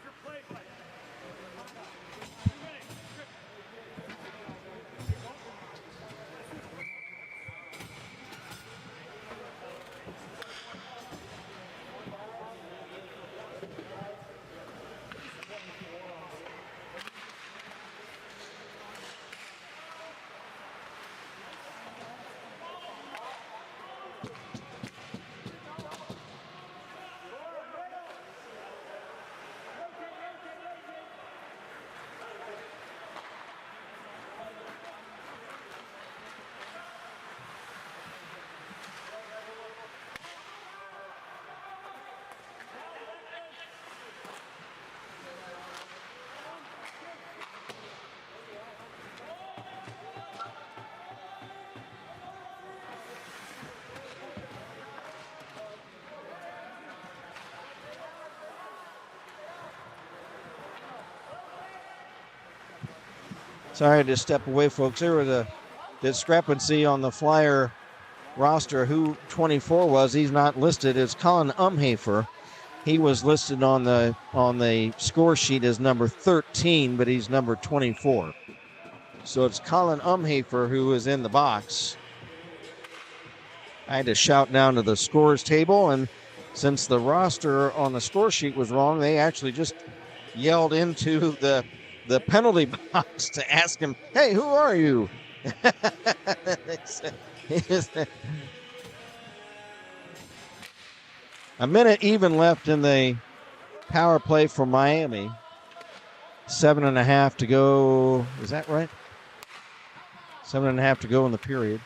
Sorry to step away, folks. There was a discrepancy on the Flyer roster. Who 24 was, he's not listed. It's Colin Umhafer. He was listed on the score sheet as number 13, but he's number 24. So it's Colin Umhafer who is in the box. I had to shout down to the scores table, and since the roster on the score sheet was wrong, they actually just yelled into the penalty box to ask him, hey, who are you? A minute even left in the power play for Miami. 7.5 to go. Is that right? 7.5 to go in the period.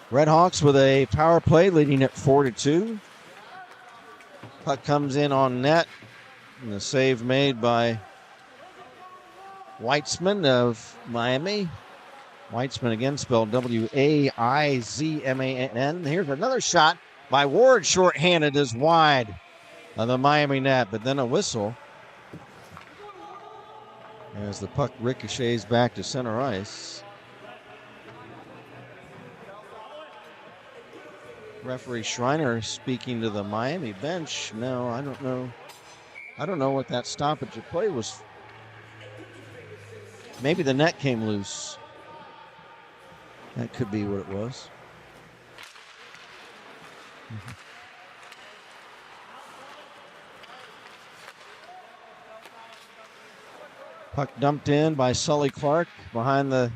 Redhawks with a power play leading at 4-2. Puck comes in on net. And the save made by Weitzman of Miami. Weitzman again spelled Waizman. Here's another shot by Ward, shorthanded is wide of the Miami net, but then a whistle as the puck ricochets back to center ice. Referee Schreiner speaking to the Miami bench. No, I don't know. I don't know what that stoppage of play was. Maybe the net came loose. That could be what it was. Puck dumped in by Sully Clark behind the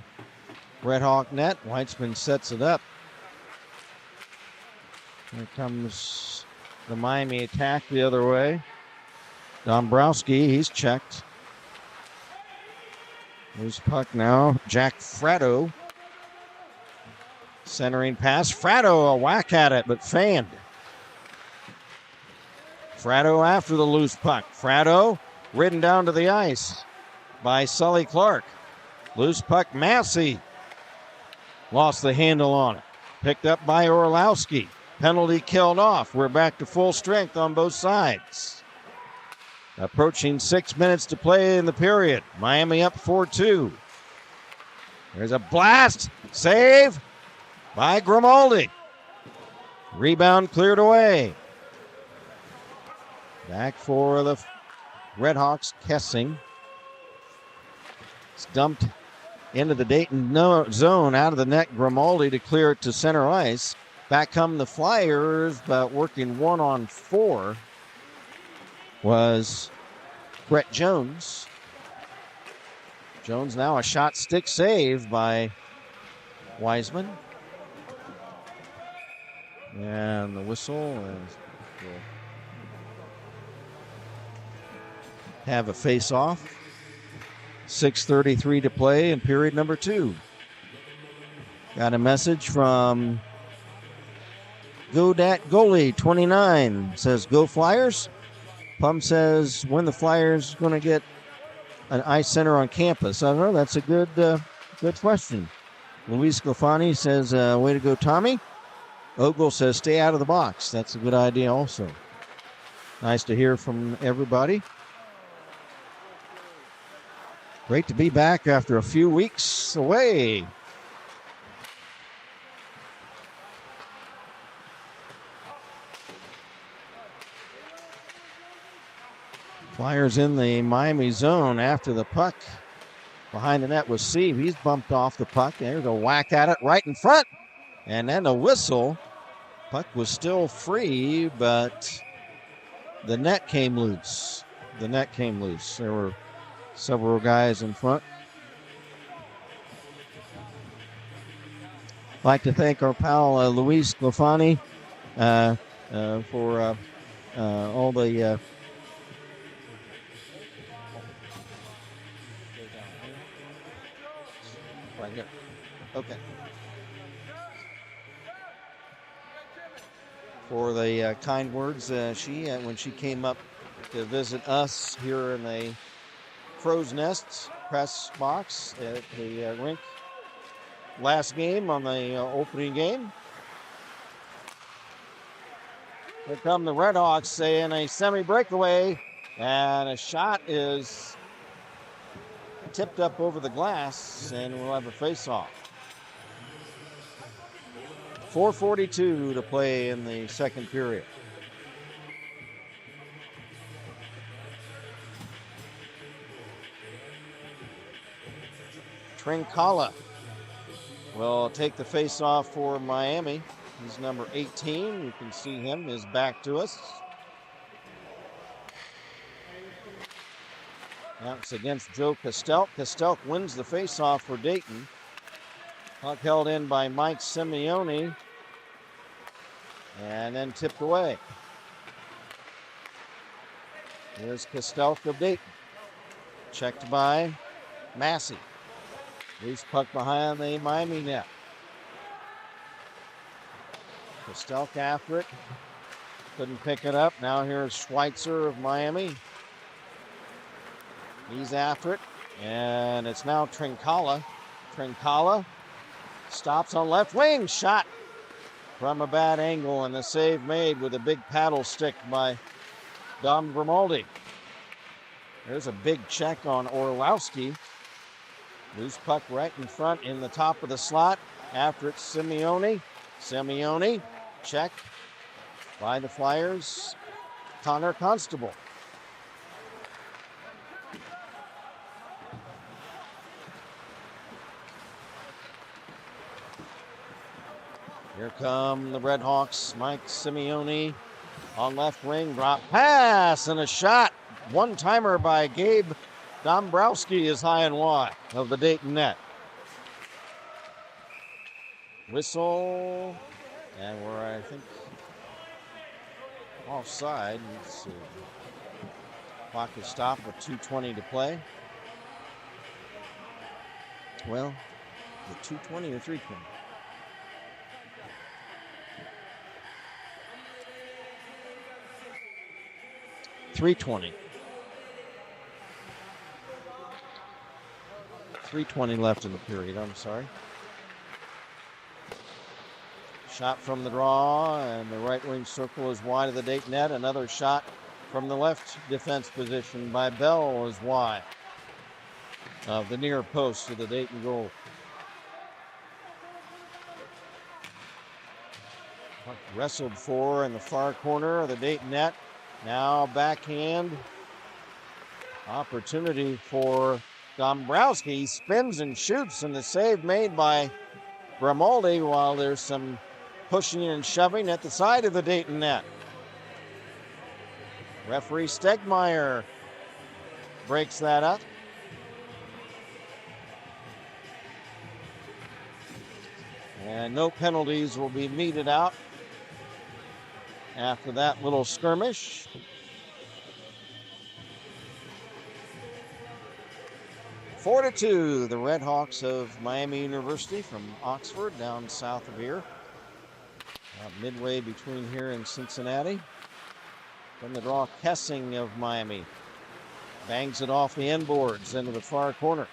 Redhawk net. Weitzman sets it up. Here comes the Miami attack the other way. Dombrowski, he's checked. Loose puck now. Jack Fratto. Centering pass. Fratto, a whack at it, but fanned. Fratto after the loose puck. Fratto ridden down to the ice by Sully Clark. Loose puck, Massey. Lost the handle on it. Picked up by Orlowski. Penalty killed off. We're back to full strength on both sides. Approaching 6 minutes to play in the period. Miami up 4-2. There's a blast. Save by Grimaldi. Rebound cleared away. Back for the Redhawks, Kessing. It's dumped into the Dayton zone, out of the net. Grimaldi to clear it to center ice. Back come the Flyers, but working 1-on-4 was Brett Jones. Jones now a shot stick save by Wiseman. And the whistle. And we'll have a face-off. 6:33 to play in period number 2. Got a message from Godat Goalie 29. Says, go Flyers. Plum says, when the Flyers going to get an ice center on campus? I don't know. That's a good question. Luis Sclafani says, way to go, Tommy. Ogle says, stay out of the box. That's a good idea also. Nice to hear from everybody. Great to be back after a few weeks away. Flyers in the Miami zone after the puck. Behind the net was Sieve. He's bumped off the puck. There's a whack at it right in front. And then a whistle. Puck was still free, but the net came loose. The net came loose. There were several guys in front. I'd like to thank our pal Luis Sclafani for all the right here. Okay. For the kind words when she came up to visit us here in the Crow's Nest press box at the rink last game on the opening game. Here come the Redhawks in a semi-breakaway, and a shot is tipped up over the glass, and we'll have a face-off. 4:42 to play in the second period. Trincala will take the face-off for Miami. He's number 18. You can see him, his back to us. That's against Joe Costelk. Costelk wins the face-off for Dayton. Puck held in by Mike Simeone. And then tipped away. Here's Kostelka of Dayton. Checked by Massey. Loose puck behind the Miami net. Kostelka after it. Couldn't pick it up. Now here's Schweitzer of Miami. He's after it. And it's now Trincala. Trincala stops on left wing. Shot from a bad angle, and the save made with a big paddle stick by Dom Grimaldi. There's a big check on Orlowski. Loose puck right in front in the top of the slot. After it, Simeone. Simeone, check by the Flyers. Connor Constable. Here come the Redhawks. Mike Simeone on left wing. Drop pass and a shot. One-timer by Gabe Dombrowski is high and wide of the Dayton net. Whistle. And we're, I think, offside. Let's see. Clock is stopped with 2:20 to play. Well, the 2:20 or 3:20? 3:20. 3:20 left in the period, I'm sorry. Shot from the draw, and the right wing circle is wide of the Dayton net. Another shot from the left defense position by Bell is wide of the near post to the Dayton goal. Wrestled for in the far corner of the Dayton net. Now backhand opportunity for Dombrowski. He spins and shoots, and the save made by Grimaldi while there's some pushing and shoving at the side of the Dayton net. Referee Stegmeyer breaks that up. And no penalties will be meted out after that little skirmish. Four to 2, the Redhawks of Miami University from Oxford down south of here. Midway between here and Cincinnati. From the draw, Kessing of Miami bangs it off the end boards into the far corner.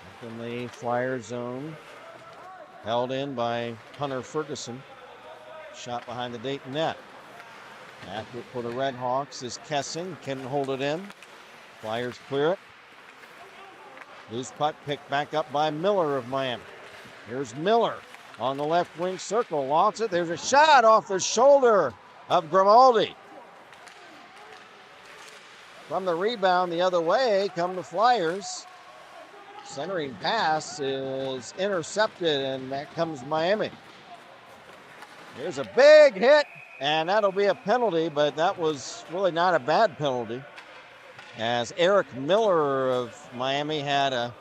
Up in the Flyer zone. Held in by Hunter Ferguson. Shot behind the Dayton net. After it for the Redhawks is Kessing. Can hold it in. Flyers clear it. Loose puck picked back up by Miller of Miami. Here's Miller on the left wing circle. Lost it. There's a shot off the shoulder of Grimaldi. From the rebound the other way come the Flyers. Centering pass is intercepted, and that comes Miami. Here's a big hit, and that'll be a penalty, but that was really not a bad penalty, as Eric Miller of Miami had a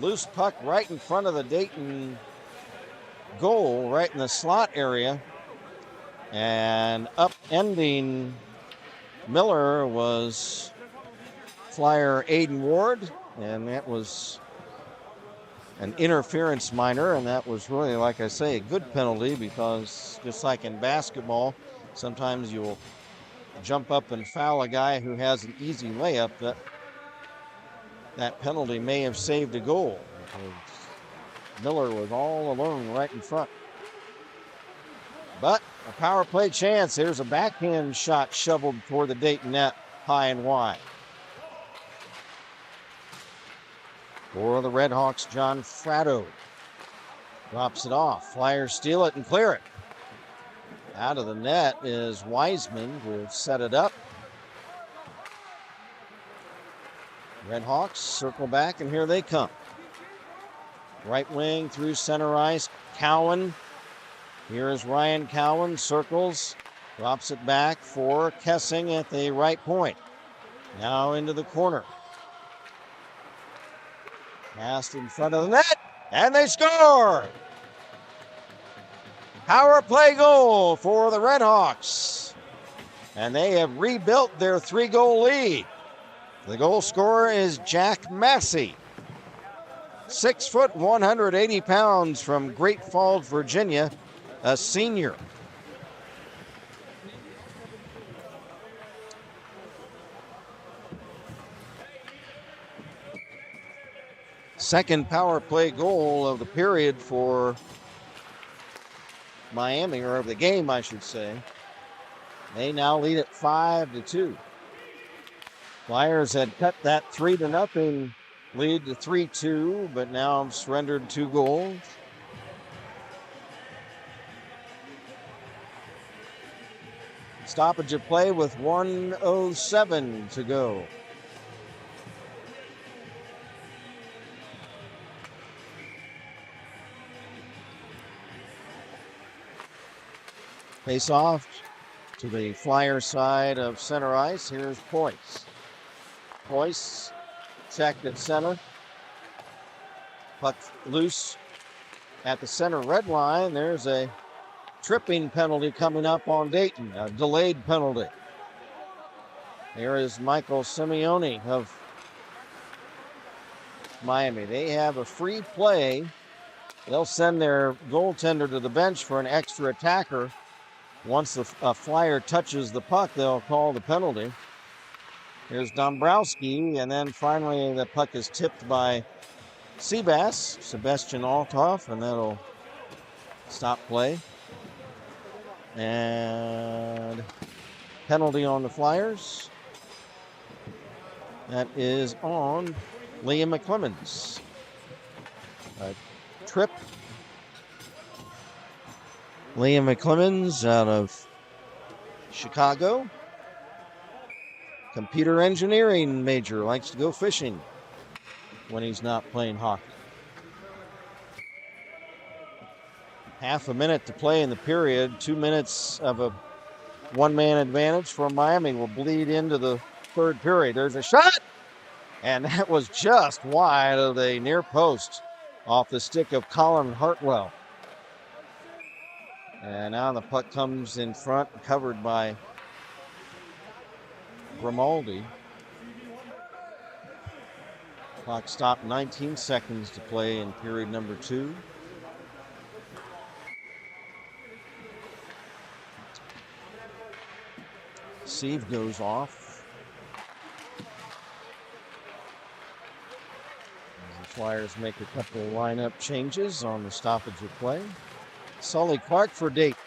loose puck right in front of the Dayton goal, right in the slot area, and upending Miller was Flyer Aiden Ward, and that was an interference minor, and that was really, like I say, a good penalty, because just like in basketball, sometimes you'll jump up and foul a guy who has an easy layup. That penalty may have saved a goal. Miller was all alone right in front. But a power play chance. There's a backhand shot shoveled toward the Dayton net, high and wide. For the Redhawks, John Fratto drops it off. Flyers steal it and clear it. Out of the net is Wiseman to set it up. Redhawks circle back, and here they come. Right wing through center ice. Cowan. Here is Ryan Cowan. Circles. Drops it back for Kessing at the right point. Now into the corner. Passed in front of the net, and they score! Power play goal for the Redhawks. And they have rebuilt their 3-goal lead. The goal scorer is Jack Massey. 6 foot, 180 pounds from Great Falls, Virginia, a senior. Second power play goal of the period for Miami, or of the game, I should say. They now lead at 5-2. Flyers had cut that 3-0 lead to 3-2, but now surrendered 2 goals. Stoppage of play with 1:07 to go. Face off to the Flyer side of center ice. Here's Poyce. Poyce checked at center. Puck loose at the center red line. There's a tripping penalty coming up on Dayton, a delayed penalty. Here is Michael Simeone of Miami. They have a free play. They'll send their goaltender to the bench for an extra attacker. Once a Flyer touches the puck, they'll call the penalty. Here's Dombrowski, and then finally the puck is tipped by Sebastian Althoff, and that'll stop play. And penalty on the Flyers. That is on Liam McClemens. A trip. Liam McClemens out of Chicago. Computer engineering major, likes to go fishing when he's not playing hockey. Half a minute to play in the period. 2 minutes of a one-man advantage for Miami will bleed into the third period. There's a shot, and that was just wide of the near post off the stick of Colin Hartwell. And now the puck comes in front, covered by Grimaldi. Clock stopped, 19 seconds to play in period number 2. Sieve goes off. The Flyers make a couple of lineup changes on the stoppage of play. Sully Clark for Dayton,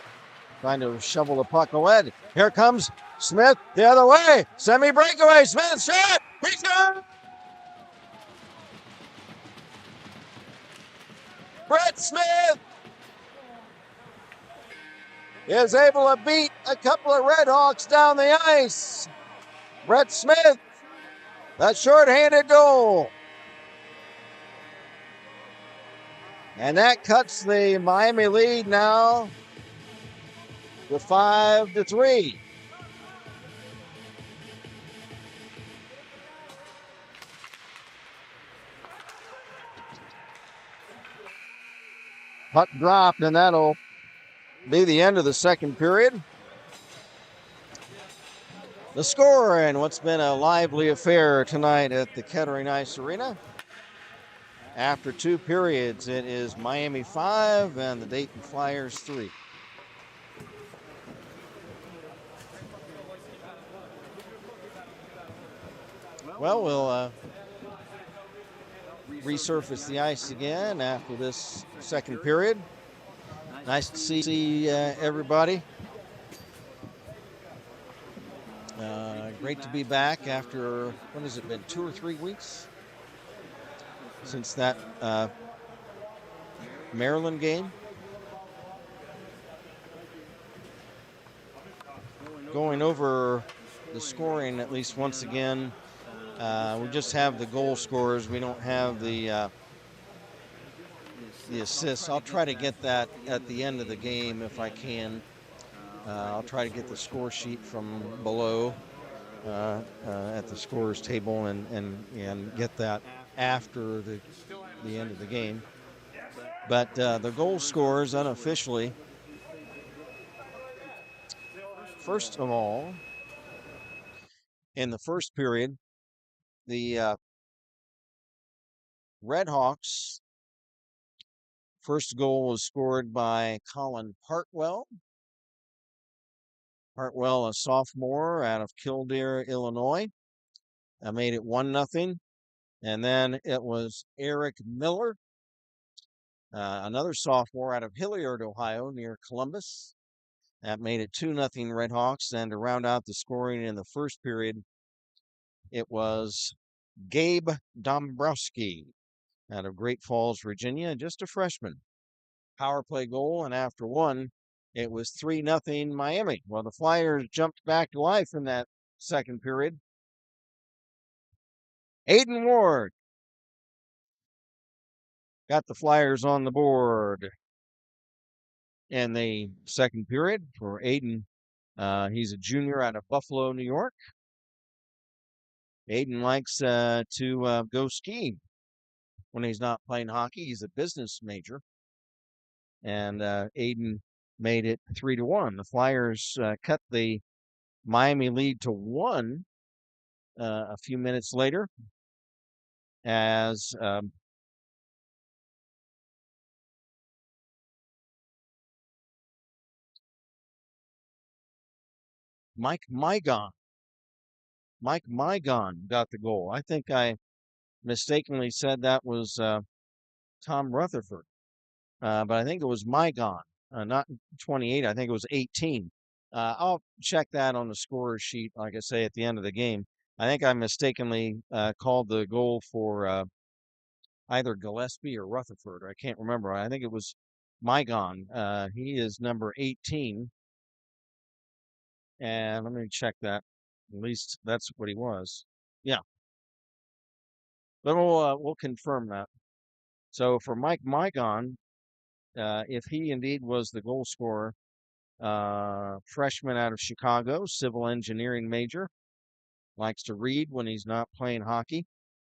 trying to shovel the puck away. Here comes Smith the other way. Semi-breakaway. Smith shot. He shot. Brett Smith is able to beat a couple of Redhawks down the ice. Brett Smith, that short-handed goal. And that cuts the Miami lead now to 5-3. Puck dropped, and that'll be the end of the second period. The score in what's been a lively affair tonight at the Kettering Ice Arena. After 2 periods, it is Miami 5 and the Dayton Flyers 3. Well, we'll resurface the ice again after this second period. Nice to see everybody. Great to be back after, what has it been, 2 or 3 weeks since that Maryland game. Going over the scoring at least once again. We just have the goal scorers. We don't have the assists. I'll try to get that at the end of the game if I can. I'll try to get the score sheet from below at the scorers table and get that after the end of the game. But the goal scorers unofficially, first of all, in the first period, the Redhawks' first goal was scored by Colin Hartwell. Hartwell, a sophomore out of Kildare, Illinois, made it 1-0. And then it was Eric Miller, another sophomore out of Hilliard, Ohio, near Columbus. That made it 2-0 Redhawks. And to round out the scoring in the first period, it was Gabe Dombrowski out of Great Falls, Virginia, just a freshman. Power play goal, and after one, it was 3-0 Miami. Well, the Flyers jumped back to life in that second period. Aiden Ward got the Flyers on the board in the second period for Aiden. He's a junior out of Buffalo, New York. Aiden likes to go skiing when he's not playing hockey. He's a business major. And Aiden made it 3-1. The Flyers cut the Miami lead to 1 a few minutes later as Mike Mygon got the goal. I think I mistakenly said that was Tom Rutherford, but I think it was Mygon, not 28. I think it was 18. I'll check that on the scorer sheet, like I say, at the end of the game. I think I mistakenly called the goal for either Gillespie or Rutherford. I can't remember. I think it was Mygon. He is number 18. And let me check that. At least that's what he was. Yeah. But we'll confirm that. So for Mike Mygon, if he indeed was the goal scorer, freshman out of Chicago, civil engineering major, likes to read when he's not playing hockey.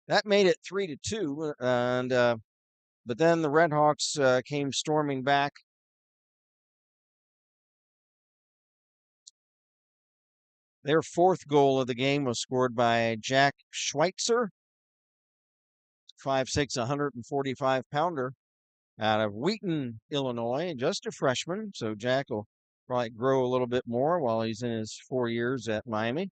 That made it 3-2, and but then the Redhawks came storming back. Their fourth goal of the game was scored by Jack Schweitzer, 5'6", 145-pounder out of Wheaton, Illinois, just a freshman. So Jack will probably grow a little bit more while he's in his 4 years at Miami.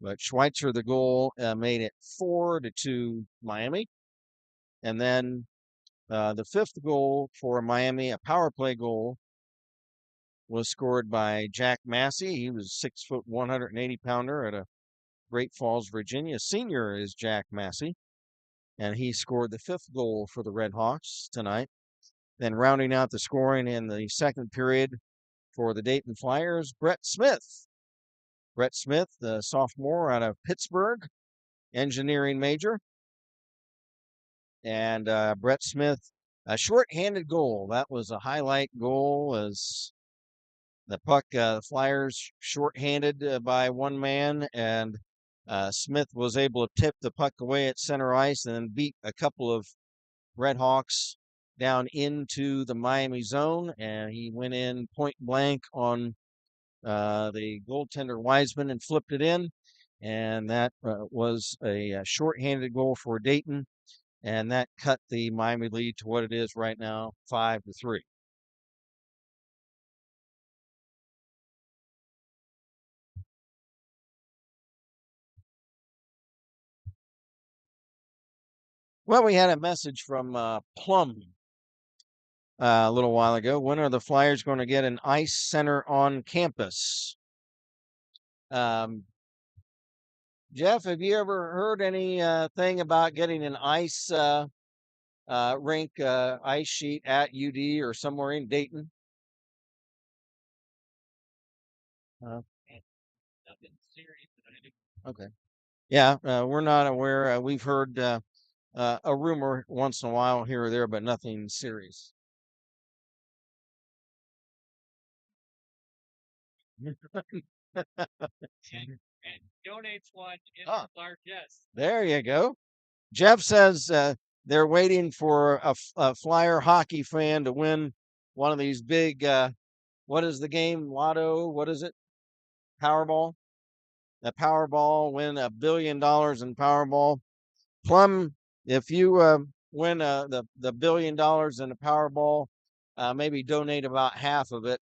But Schweitzer, the goal, made it 4-2 Miami. And then the fifth goal for Miami, a power play goal, was scored by Jack Massey. He was 6 foot 180-pounder at a Great Falls, Virginia. Senior is Jack Massey, and he scored the fifth goal for the Redhawks tonight. Then rounding out the scoring in the second period for the Dayton Flyers, Brett Smith. Brett Smith, the sophomore out of Pittsburgh, engineering major. And Brett Smith, a short-handed goal. That was a highlight goal as the puck, Flyers short-handed by one man, and Smith was able to tip the puck away at center ice and then beat a couple of Redhawks down into the Miami zone, and he went in point blank on the goaltender Wiseman and flipped it in, and that was a short-handed goal for Dayton, and that cut the Miami lead to what it is right now, 5-3. Well, we had a message from Plum a little while ago. When are the Flyers going to get an ice center on campus? Jeff, have you ever heard anything about getting an ice rink, ice sheet at UD or somewhere in Dayton? Nothing serious. Okay. Yeah, we're not aware. We've heard a rumor once in a while here or there, but nothing serious. And donates one in the largesse. There you go. Jeff says they're waiting for a Flyer hockey fan to win one of these big, what is the game? Lotto? What is it? Powerball. The Powerball, win $1 billion in Powerball. Plum, if you win the $1 billion in the Powerball, maybe donate about half of it,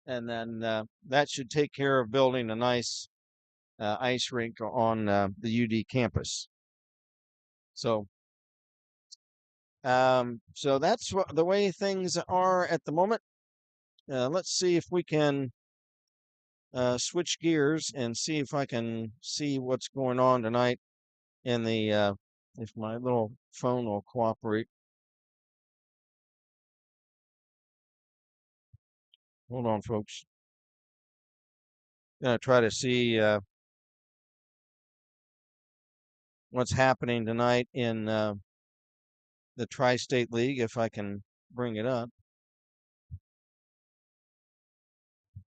and then that should take care of building a nice ice rink on the UD campus. So that's the way things are at the moment. Let's see if we can switch gears and see if I can see what's going on tonight in the if my little phone will cooperate. Hold on, folks. Gonna try to see what's happening tonight in the Tri-State League, if I can bring it up.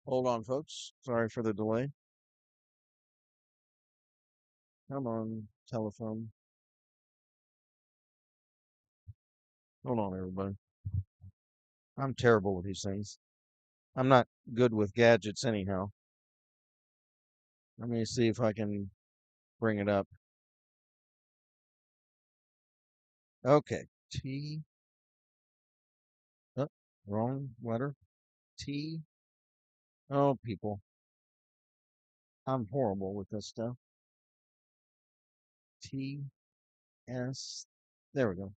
Hold on, folks. Sorry for the delay. Come on, telephone. Hold on, everybody. I'm terrible with these things. I'm not good with gadgets anyhow. Let me see if I can bring it up. Okay. T. Oh, wrong letter. T. Oh, people. I'm horrible with this stuff. T. S. There we go.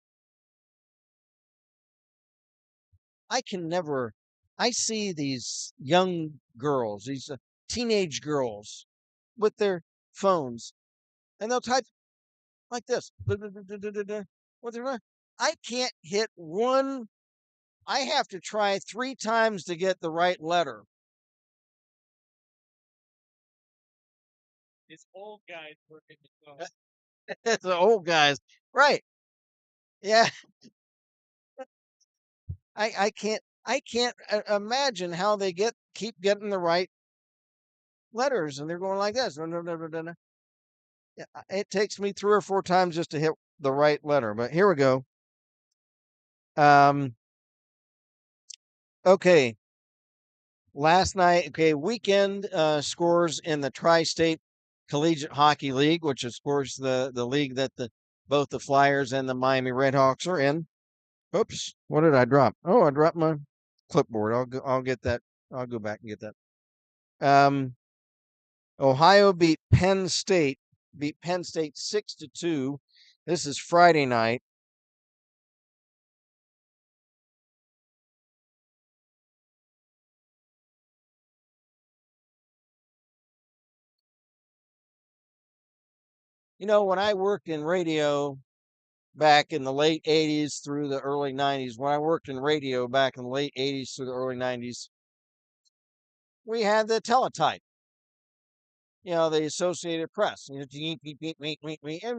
I can never. I see these young girls, these teenage girls with their phones, and they'll type like this. What they're doing. I can't hit one. I have to try 3 times to get the right letter. It's old guys working the phone. It's the old guys, right? Yeah, I can't imagine how they keep getting the right letters, and they're going like this. Yeah, it takes me 3 or 4 times just to hit the right letter. But here we go. Um. Okay. Last night, okay, weekend scores in the Tri-State Collegiate Hockey League, which is, of course, the league that both the Flyers and the Miami Redhawks are in. Oops, what did I drop? Oh, I dropped my clipboard. I'll get that. I'll go back and get that. Ohio beat Penn State 6-2. This is Friday night. You know, when I worked in radio back in the late 80s through the early 90s, when I worked in radio back in the late 80s through the early 90s, we had the teletype, the Associated Press. And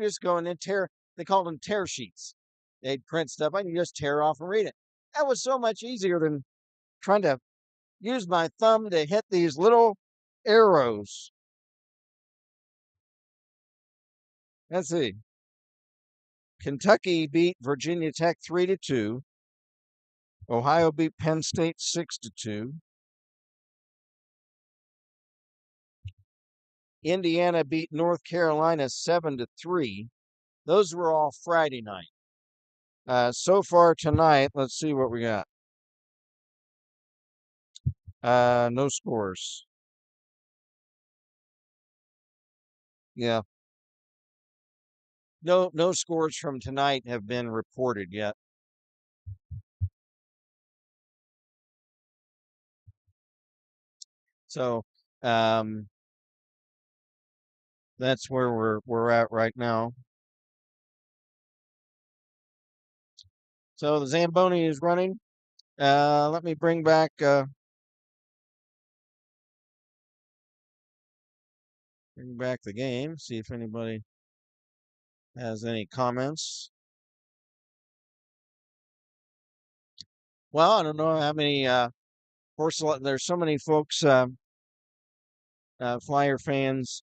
just go in and tear, they called them tear sheets. They'd print stuff, I could just tear off and read it. That was so much easier than trying to use my thumb to hit these little arrows. Let's see. Kentucky beat Virginia Tech 3-2. Ohio beat Penn State 6-2. Indiana beat North Carolina 7-3. Those were all Friday night. So far tonight, let's see what we got. No scores. Yeah. No scores from tonight have been reported yet. So, that's where we're at right now. So the Zamboni is running. Let me bring back the game. See if anybody has any comments. Well, I don't know how many. Of course, there's so many folks, Flyer fans.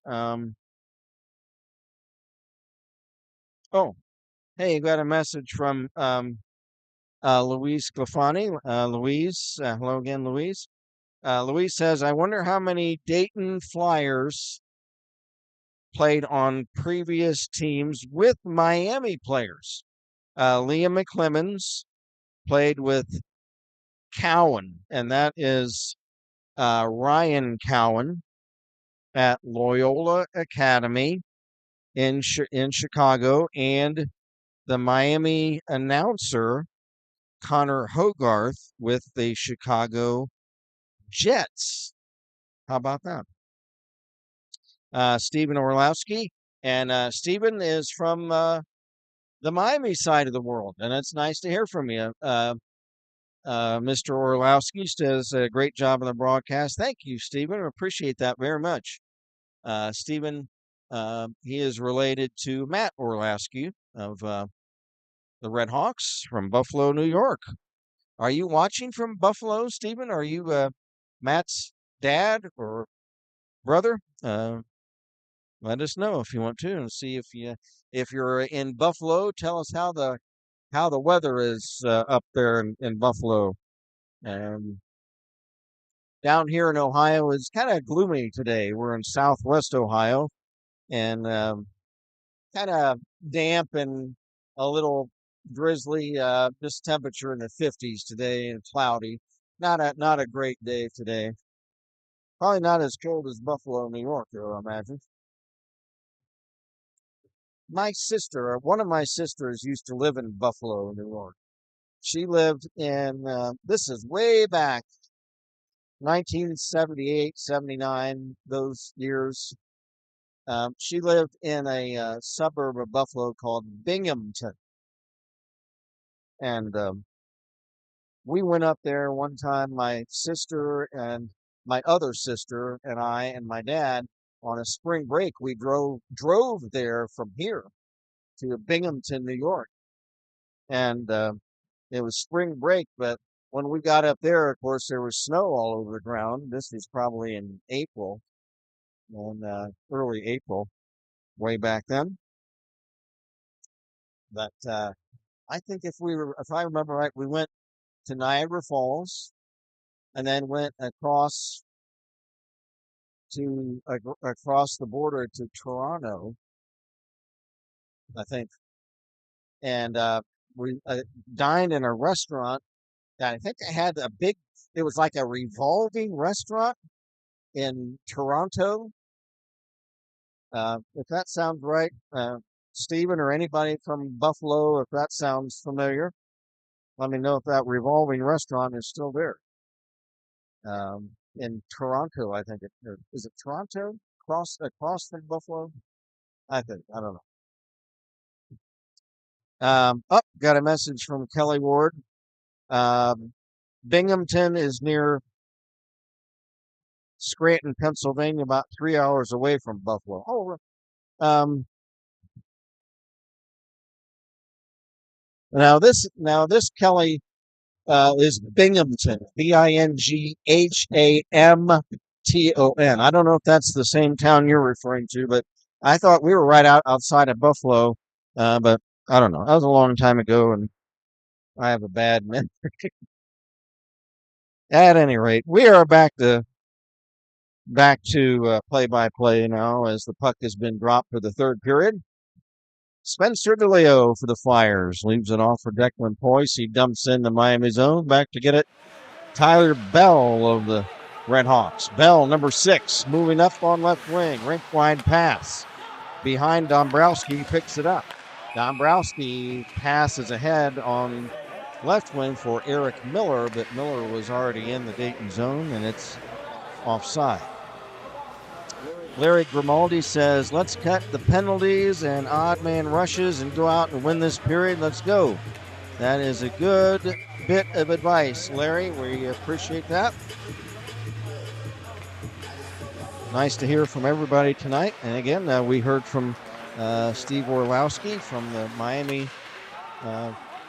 Oh, hey, you got a message from Louise Sclafani. Louise, hello again, Louise. Luis says, I wonder how many Dayton Flyers played on previous teams with Miami players. Liam McClemens played with Cowan, and that is Ryan Cowan at Loyola Academy in Chicago, and the Miami announcer Connor Hogarth with the Chicago Jets. How about that? Stephen Orlowski, and Stephen is from the Miami side of the world, and it's nice to hear from you. Mr. Orlowski does a great job on the broadcast. Thank you, Stephen. I appreciate that very much. Stephen, he is related to Matt Orlowski of the Redhawks from Buffalo, New York. Are you watching from Buffalo, Stephen? Are you Matt's dad or brother? Let us know if you want to, and see if you're in Buffalo. Tell us how the weather is up there in Buffalo. Down here in Ohio, it's kind of gloomy today. We're in Southwest Ohio, and kind of damp and a little drizzly. Just temperature in the 50s today and cloudy. Not a great day today. Probably not as cold as Buffalo, New York, though, I imagine. My sister, one of my sisters, used to live in Buffalo, New York. She lived in, this is way back, 1978, 79, those years. She lived in a suburb of Buffalo called Binghamton. And we went up there one time, my sister and my other sister and I and my dad, on a spring break. We drove there from here to Binghamton, New York. And it was spring break, but when we got up there, of course, there was snow all over the ground. This was probably in April, early April, way back then. But I think if I remember right, we went to Niagara Falls, and then went across the border to Toronto, I think, and we dined in a restaurant that I think they had it was like a revolving restaurant in Toronto. If that sounds right, Stephen or anybody from Buffalo, if that sounds familiar, let me know if that revolving restaurant is still there. In Toronto, I think is it Toronto? Across from Buffalo? I think. I don't know. Got a message from Kelly Ward. Binghamton is near Scranton, Pennsylvania, about 3 hours away from Buffalo. Now this Kelly is Binghamton, Binghamton. I don't know if that's the same town you're referring to, but I thought we were right outside of Buffalo. But I don't know. That was a long time ago, and I have a bad memory. At any rate, we are back to play-by-play now, as the puck has been dropped for the third period. Spencer DeLeo for the Flyers leaves it off for Declan Poise. He dumps in the Miami zone. Back to get it. Tyler Bell of the Redhawks. Bell, number 6, moving up on left wing. Rink wide pass. Behind Dombrowski, picks it up. Dombrowski passes ahead on left wing for Eric Miller, but Miller was already in the Dayton zone, and it's offside. Larry Grimaldi says, let's cut the penalties and odd man rushes and go out and win this period. Let's go. That is a good bit of advice, Larry. We appreciate that. Nice to hear from everybody tonight. And again, we heard from Steve Orlowski from the Miami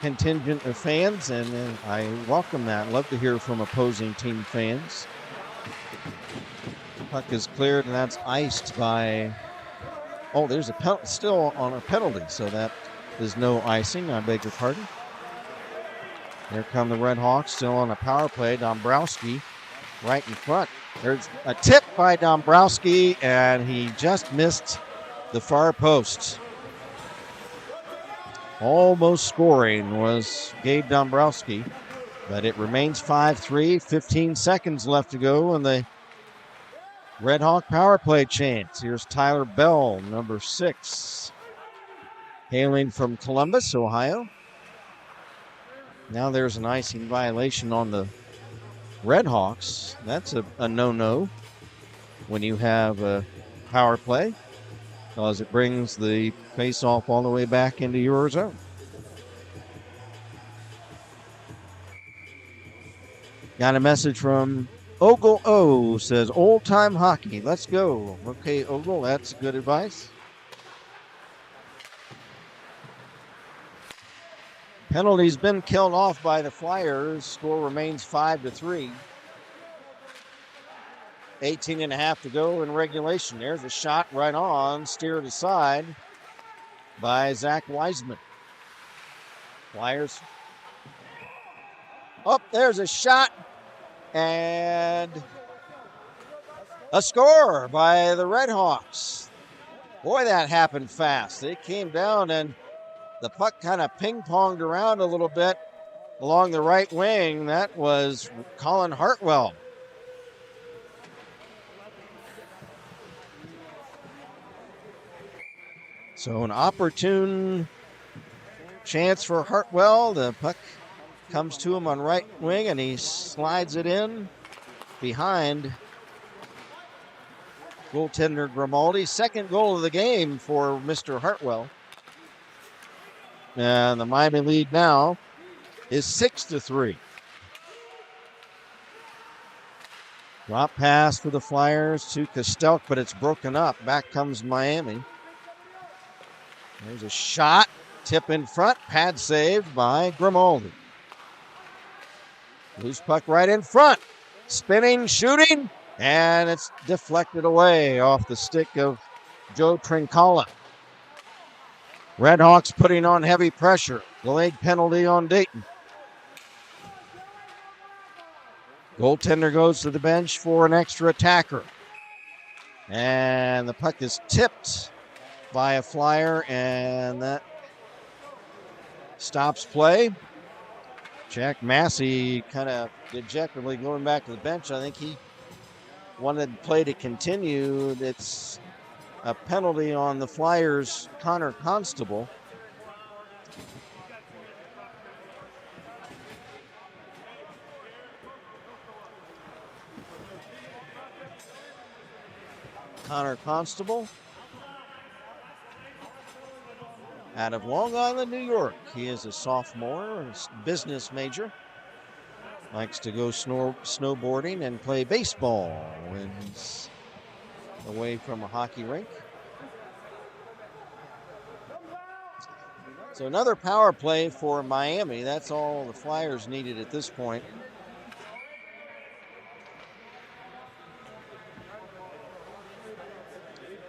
contingent of fans, and I welcome that. Love to hear from opposing team fans. Puck is cleared, and that's iced by. Oh, there's still on a penalty, so that is no icing. I beg your pardon. Here come the Redhawks, still on a power play. Dombrowski right in front. There's a tip by Dombrowski, and he just missed the far post. Almost scoring was Gabe Dombrowski, but it remains 5-3, 15 seconds left to go in the Redhawk power play chance. Here's Tyler Bell, number 6, hailing from Columbus, Ohio. Now there's an icing violation on the Redhawks. That's a no-no when you have a power play, because it brings the face-off all the way back into your zone. Got a message from Ogle O, says, old time hockey, let's go. Okay, Ogle, that's good advice. Penalty's been killed off by the Flyers. Score remains 5-3. 18 and a half to go in regulation. There's a shot right on, steered aside by Zach Wiseman. Flyers. Oh, there's a shot and a score by the Redhawks. Boy, that happened fast. They came down and the puck kind of ping-ponged around a little bit along the right wing. That was Colin Hartwell. So an opportune chance for Hartwell. The puck comes to him on right wing, and he slides it in behind goaltender Grimaldi. Second goal of the game for Mr. Hartwell. And the Miami lead now is 6-3. Drop pass for the Flyers to Kostelk, but it's broken up. Back comes Miami. There's a shot. Tip in front. Pad saved by Grimaldi. Loose puck right in front. Spinning, shooting, and it's deflected away off the stick of Joe Trincala. Redhawks putting on heavy pressure. Delayed penalty on Dayton. Goaltender goes to the bench for an extra attacker. And the puck is tipped by a Flyer, and that stops play. Jack Massey kind of dejectedly going back to the bench. I think he wanted play to continue. It's a penalty on the Flyers' Connor Constable. Connor Constable out of Long Island, New York. He is a sophomore, a business major. Likes to go snowboarding and play baseball when he's away from a hockey rink. So another power play for Miami. That's all the Flyers needed at this point.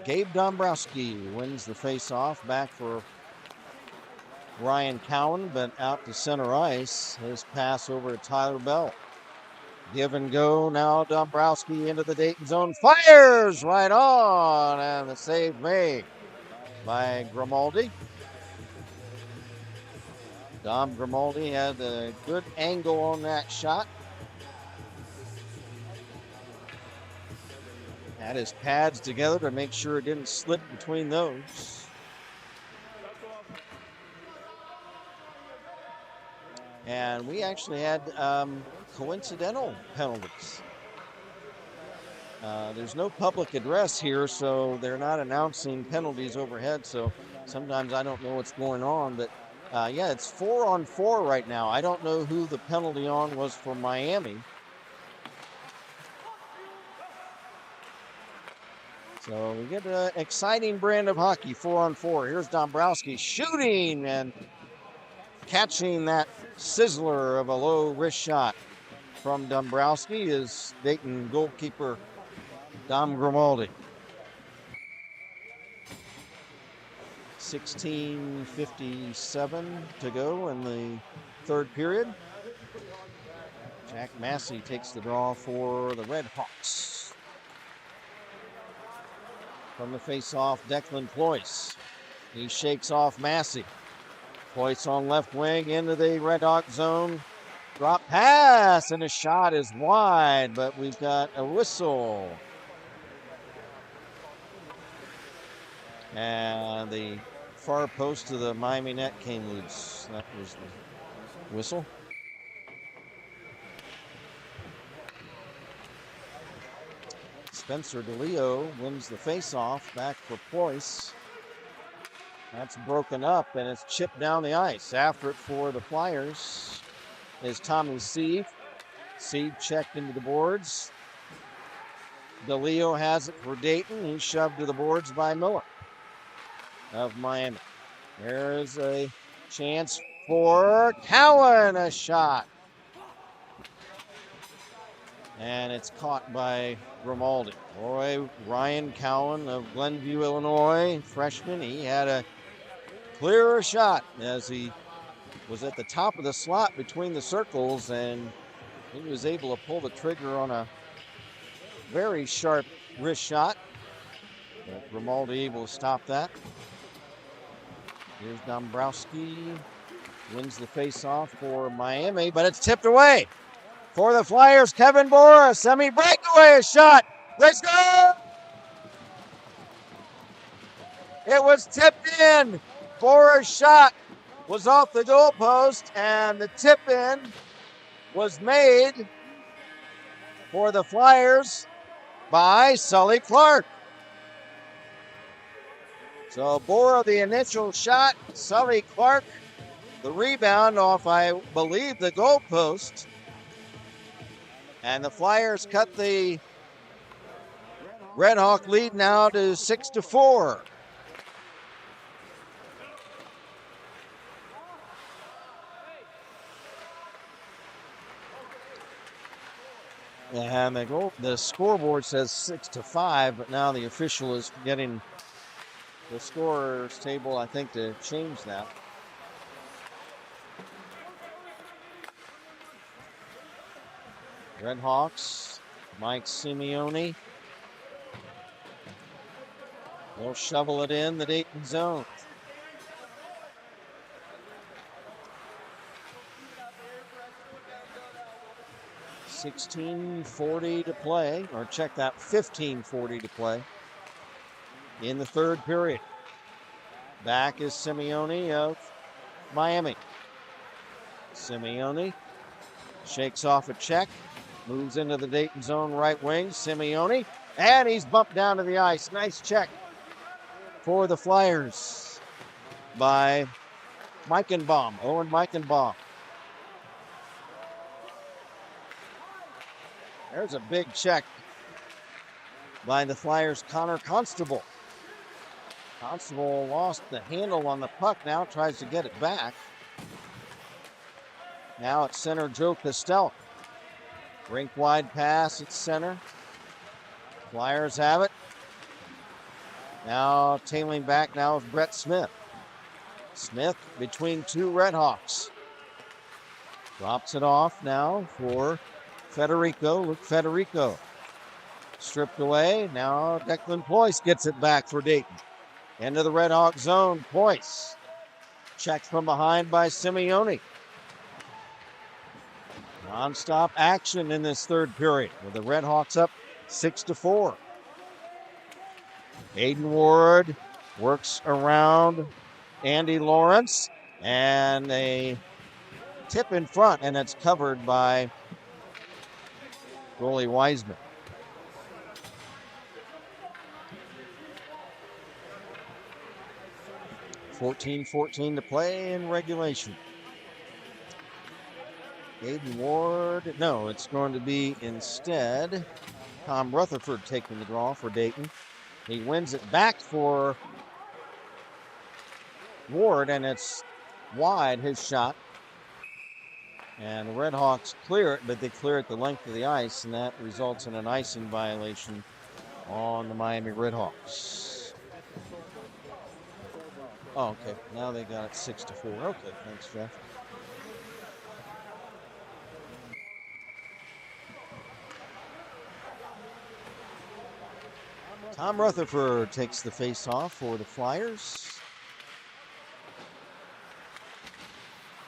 Gabe Dombrowski wins the face-off, back for Ryan Cowan, but out to center ice. His pass over to Tyler Bell. Give and go now. Dombrowski into the Dayton zone. Fires right on, and the save made by Grimaldi. Dom Grimaldi had a good angle on that shot. Had his pads together to make sure it didn't slip between those. And we actually had coincidental penalties. There's no public address here, so they're not announcing penalties overhead. So sometimes I don't know what's going on. But yeah, it's 4-on-4 right now. I don't know who the penalty on was for Miami. So we get an exciting brand of hockey, 4-on-4. Here's Dombrowski shooting and catching that sizzler of a low wrist shot from Dombrowski is Dayton goalkeeper Dom Grimaldi. 16:57 to go in the third period. Jack Massey takes the draw for the Redhawks. From the face-off, Declan Ployce. He shakes off Massey. Ployce on left wing into the Redhawk zone. Drop pass, and a shot is wide, but we've got a whistle. And the far post of the Miami net came loose. That was the whistle. Spencer DeLeo wins the faceoff back for Ployce. That's broken up, and it's chipped down the ice. After it for the Flyers is Tommy Sieve. Sieve checked into the boards. DeLeo has it for Dayton. He's shoved to the boards by Miller of Miami. There's a chance for Cowan, a shot. And it's caught by Grimaldi. Boy, Ryan Cowan of Glenview, Illinois, freshman. He had a clearer shot as he was at the top of the slot between the circles, and he was able to pull the trigger on a very sharp wrist shot. But Grimaldi able to stop that. Here's Dombrowski, wins the face-off for Miami, but it's tipped away. For the Flyers, Kevin Bora, semi-breakaway, a shot. Let's go! It was tipped in. Bora's shot was off the goalpost, and the tip-in was made for the Flyers by Sully Clark. So Bora, the initial shot, Sully Clark, the rebound off, I believe, the goalpost. And the Flyers cut the Redhawk lead now to 6-4. And the scoreboard says 6-5, but now the official is getting the scorer's table, I think, to change that. Redhawks, Mike Simeone. They'll shovel it in the Dayton zone. $16:40 to play, or check that, $15:40 to play in the third period. Back is Simeone of Miami. Simeone shakes off a check, moves into the Dayton zone right wing. Simeone, and he's bumped down to the ice. Nice check for the Flyers by Meichenbaum, Owen Meichenbaum. There's a big check by the Flyers' Connor Constable. Constable lost the handle on the puck, now tries to get it back. Now at center, Joe Costell. Rink wide pass at center. Flyers have it. Now tailing back now with Brett Smith. Smith between two Redhawks. Drops it off now for Federico. Look, Federico. Stripped away. Now Declan Ployce gets it back for Dayton. Into the Redhawk zone. Ployce. Checked from behind by Simeone. Non-stop action in this third period with the Redhawks up 6-4. Aiden Ward works around Andy Lawrence, and a tip in front, and it's covered by goalie Wiseman. $14:14 to play in regulation. Aiden Ward, no, it's going to be instead Tom Rutherford taking the draw for Dayton. He wins it back for Ward, and it's wide, his shot. And the Redhawks clear it, but they clear it the length of the ice, and that results in an icing violation on the Miami Redhawks. Oh, okay. Now they got it 6-4. Okay, thanks, Jeff. Tom Rutherford takes the face-off for the Flyers.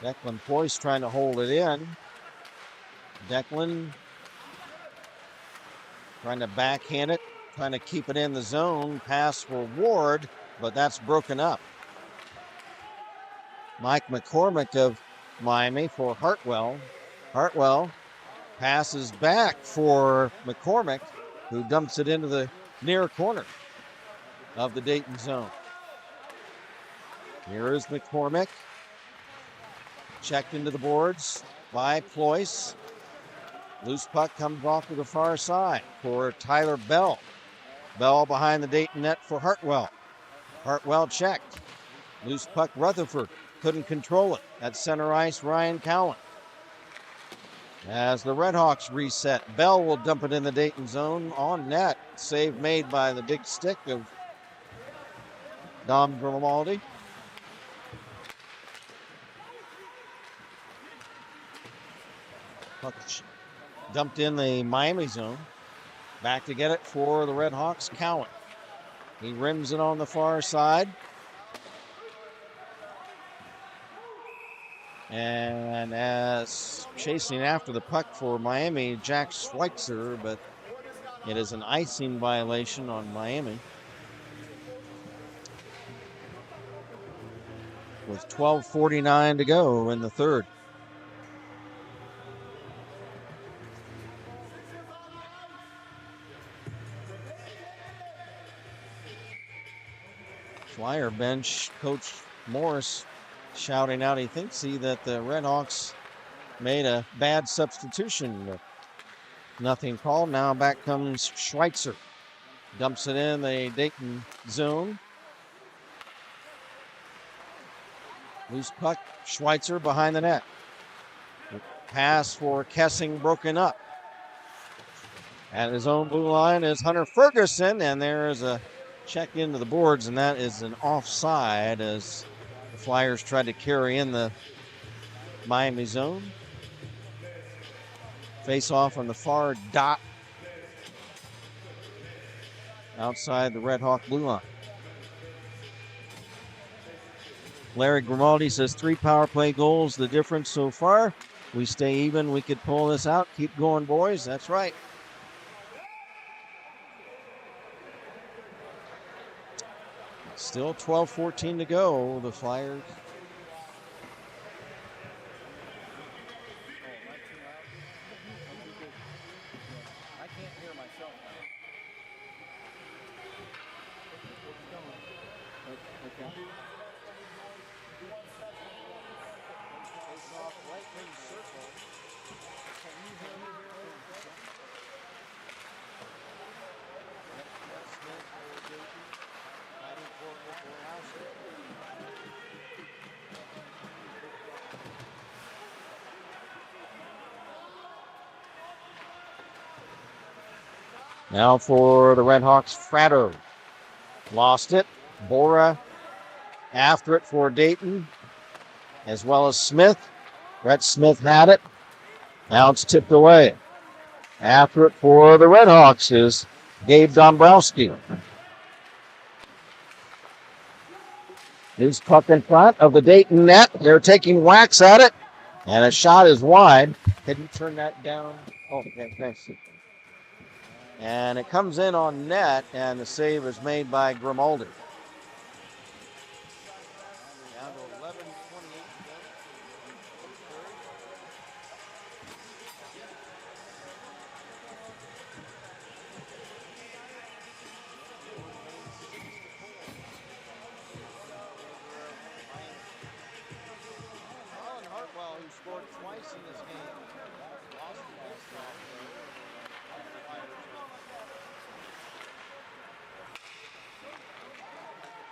Declan Poyce trying to hold it in. Declan trying to backhand it, trying to keep it in the zone. Pass for Ward, but that's broken up. Mike McCormick of Miami for Hartwell. Hartwell passes back for McCormick, who dumps it into the near corner of the Dayton zone. Here is McCormick. Checked into the boards by Ployce. Loose puck comes off to the far side for Tyler Bell. Bell behind the Dayton net for Hartwell. Hartwell checked. Loose puck, Rutherford couldn't control it. At center ice, Ryan Cowan. As the Redhawks reset, Bell will dump it in the Dayton zone on net. Save made by the big stick of Dom Grimaldi. Puck dumped in the Miami zone. Back to get it for the Redhawks, Cowan. He rims it on the far side. And as chasing after the puck for Miami, Jack Schweitzer, but it is an icing violation on Miami. With 12:49 to go in the third. Flyer bench, Coach Morris shouting out he thinks that the Redhawks made a bad substitution. Nothing called. Now back comes Schweitzer. Dumps it in the Dayton zone. Loose puck, Schweitzer behind the net. Pass for Kessing broken up. At his own blue line is Hunter Ferguson, and there is a check into the boards, and that is an offside as the Flyers tried to carry in the Miami zone. Face off on the far dot outside the Redhawk blue line. Larry Grimaldi says 3 power play goals, the difference so far. We stay even, we could pull this out. Keep going, boys. That's right. Still 12:14 to go. The Flyers. I can't hear myself now. Okay. Face off right wing circle. Can you hear me here? Now for the Redhawks, Fratto. Lost it. Bora after it for Dayton, as well as Smith. Brett Smith had it. Now it's tipped away. After it for the Redhawks is Gabe Dombrowski. His puck in front of the Dayton net. They're taking whacks at it, and a shot is wide. Can you turn that down? Oh, okay, thanks. And it comes in on net, and the save is made by Grimaldi. Down to 11:28 to go. Colin Hartwell, who scored twice in this game, lost the face-off.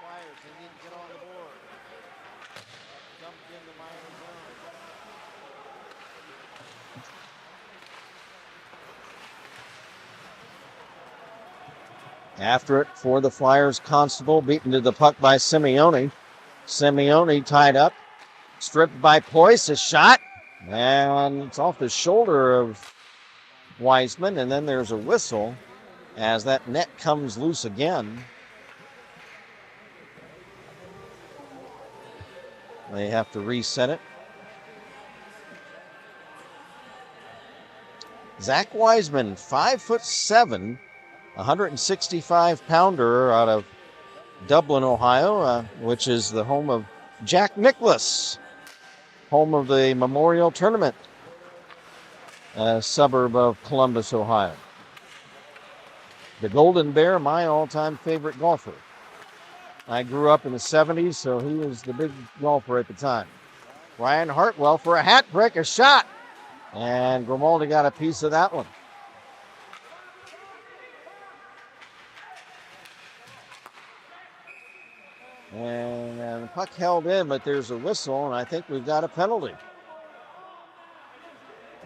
Flyers, they need to get on the board. Dumped into Miami zone. After it for the Flyers, Constable beaten to the puck by Simeone. Simeone tied up, stripped by Ployce, a shot, and it's off the shoulder of Wiseman, and then there's a whistle. as that net comes loose again. They have to reset it. Zach Wiseman, 5'7", 165-pounder out of Dublin, Ohio, which is the home of Jack Nicklaus, home of the Memorial Tournament, a suburb of Columbus, Ohio. The Golden Bear, my all-time favorite golfer. I grew up in the 70s, so he was the big golfer at the time. Ryan Hartwell for a hat trick, a shot. And Grimaldi got a piece of that one. And the puck held in, but there's a whistle, and I think we've got a penalty.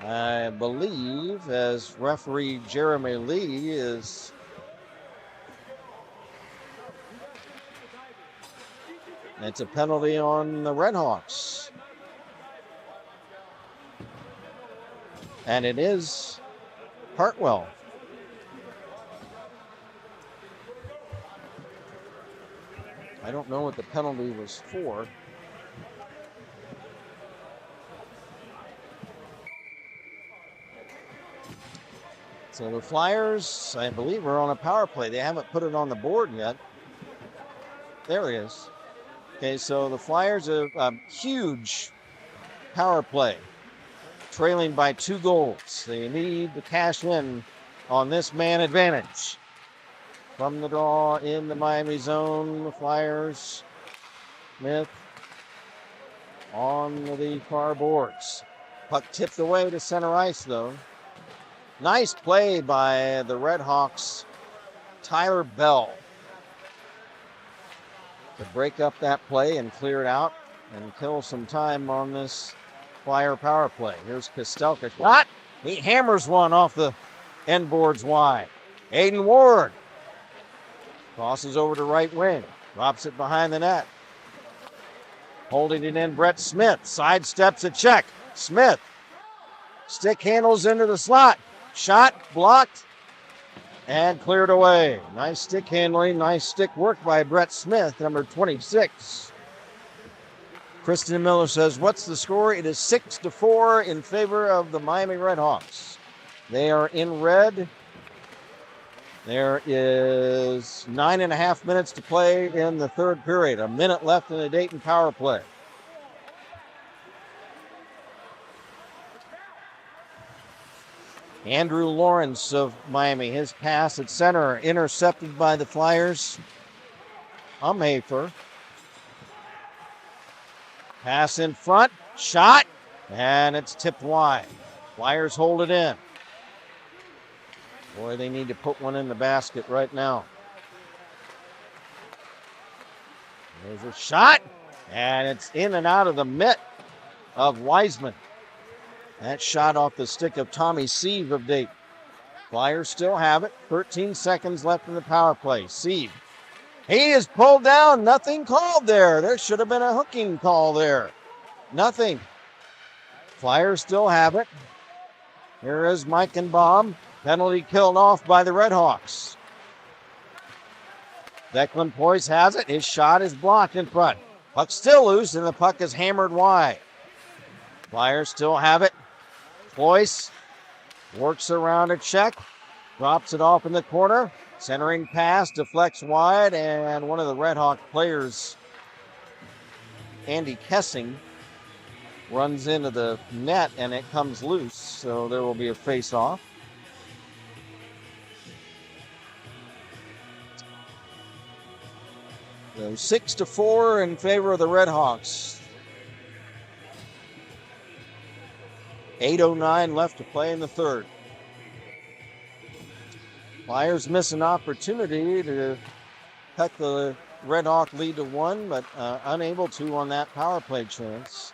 I believe, as referee Jeremy Lee is... It's a penalty on the Redhawks. And it is Hartwell. I don't know what the penalty was for. So the Flyers, I believe, are on a power play. They haven't put it on the board yet. There it is. Okay, so the Flyers have a huge power play, trailing by 2 goals. They need to cash in on this man advantage. From the draw in the Miami zone, the Flyers, Smith on the far boards. Puck tipped away to center ice, though. Nice play by the Redhawks, Tyler Bell, to break up that play and clear it out and kill some time on this Flyer power play. Here's Kostelka shot. He hammers one off the end boards wide. Aiden Ward crosses over to right wing, drops it behind the net. Holding it in, Brett Smith sidesteps a check. Smith stick handles into the slot. Shot blocked and cleared away. Nice stick handling, nice stick work by Brett Smith, number 26. Kristen Miller says, what's the score? It is 6-4 in favor of the Miami Redhawks. They are in red. There is 9.5 minutes to play in the third period. A minute left in the Dayton power play. Andrew Lawrence of Miami, his pass at center, intercepted by the Flyers. Umhafer. Pass in front, shot, and it's tipped wide. Flyers hold it in. Boy, they need to put one in the basket right now. There's a shot, and it's in and out of the mitt of Wiseman. That shot off the stick of Tommy Sieve of Dayton. Flyers still have it. 13 seconds left in the power play. Sieve. He is pulled down. Nothing called there. There should have been a hooking call there. Nothing. Flyers still have it. Here is Meichenbaum. Penalty killed off by the Redhawks. Declan Poise has it. His shot is blocked in front. Puck still loose, and the puck is hammered wide. Flyers still have it. Poise works around a check. Drops it off in the corner. Centering pass, deflects wide, and one of the Redhawk players, Andy Kessing, runs into the net, and it comes loose, so there will be a face-off. So 6-4 in favor of the Redhawks. 8:09 left to play in the third. Flyers miss an opportunity to cut the Redhawk lead to 1, but unable to on that power play chance.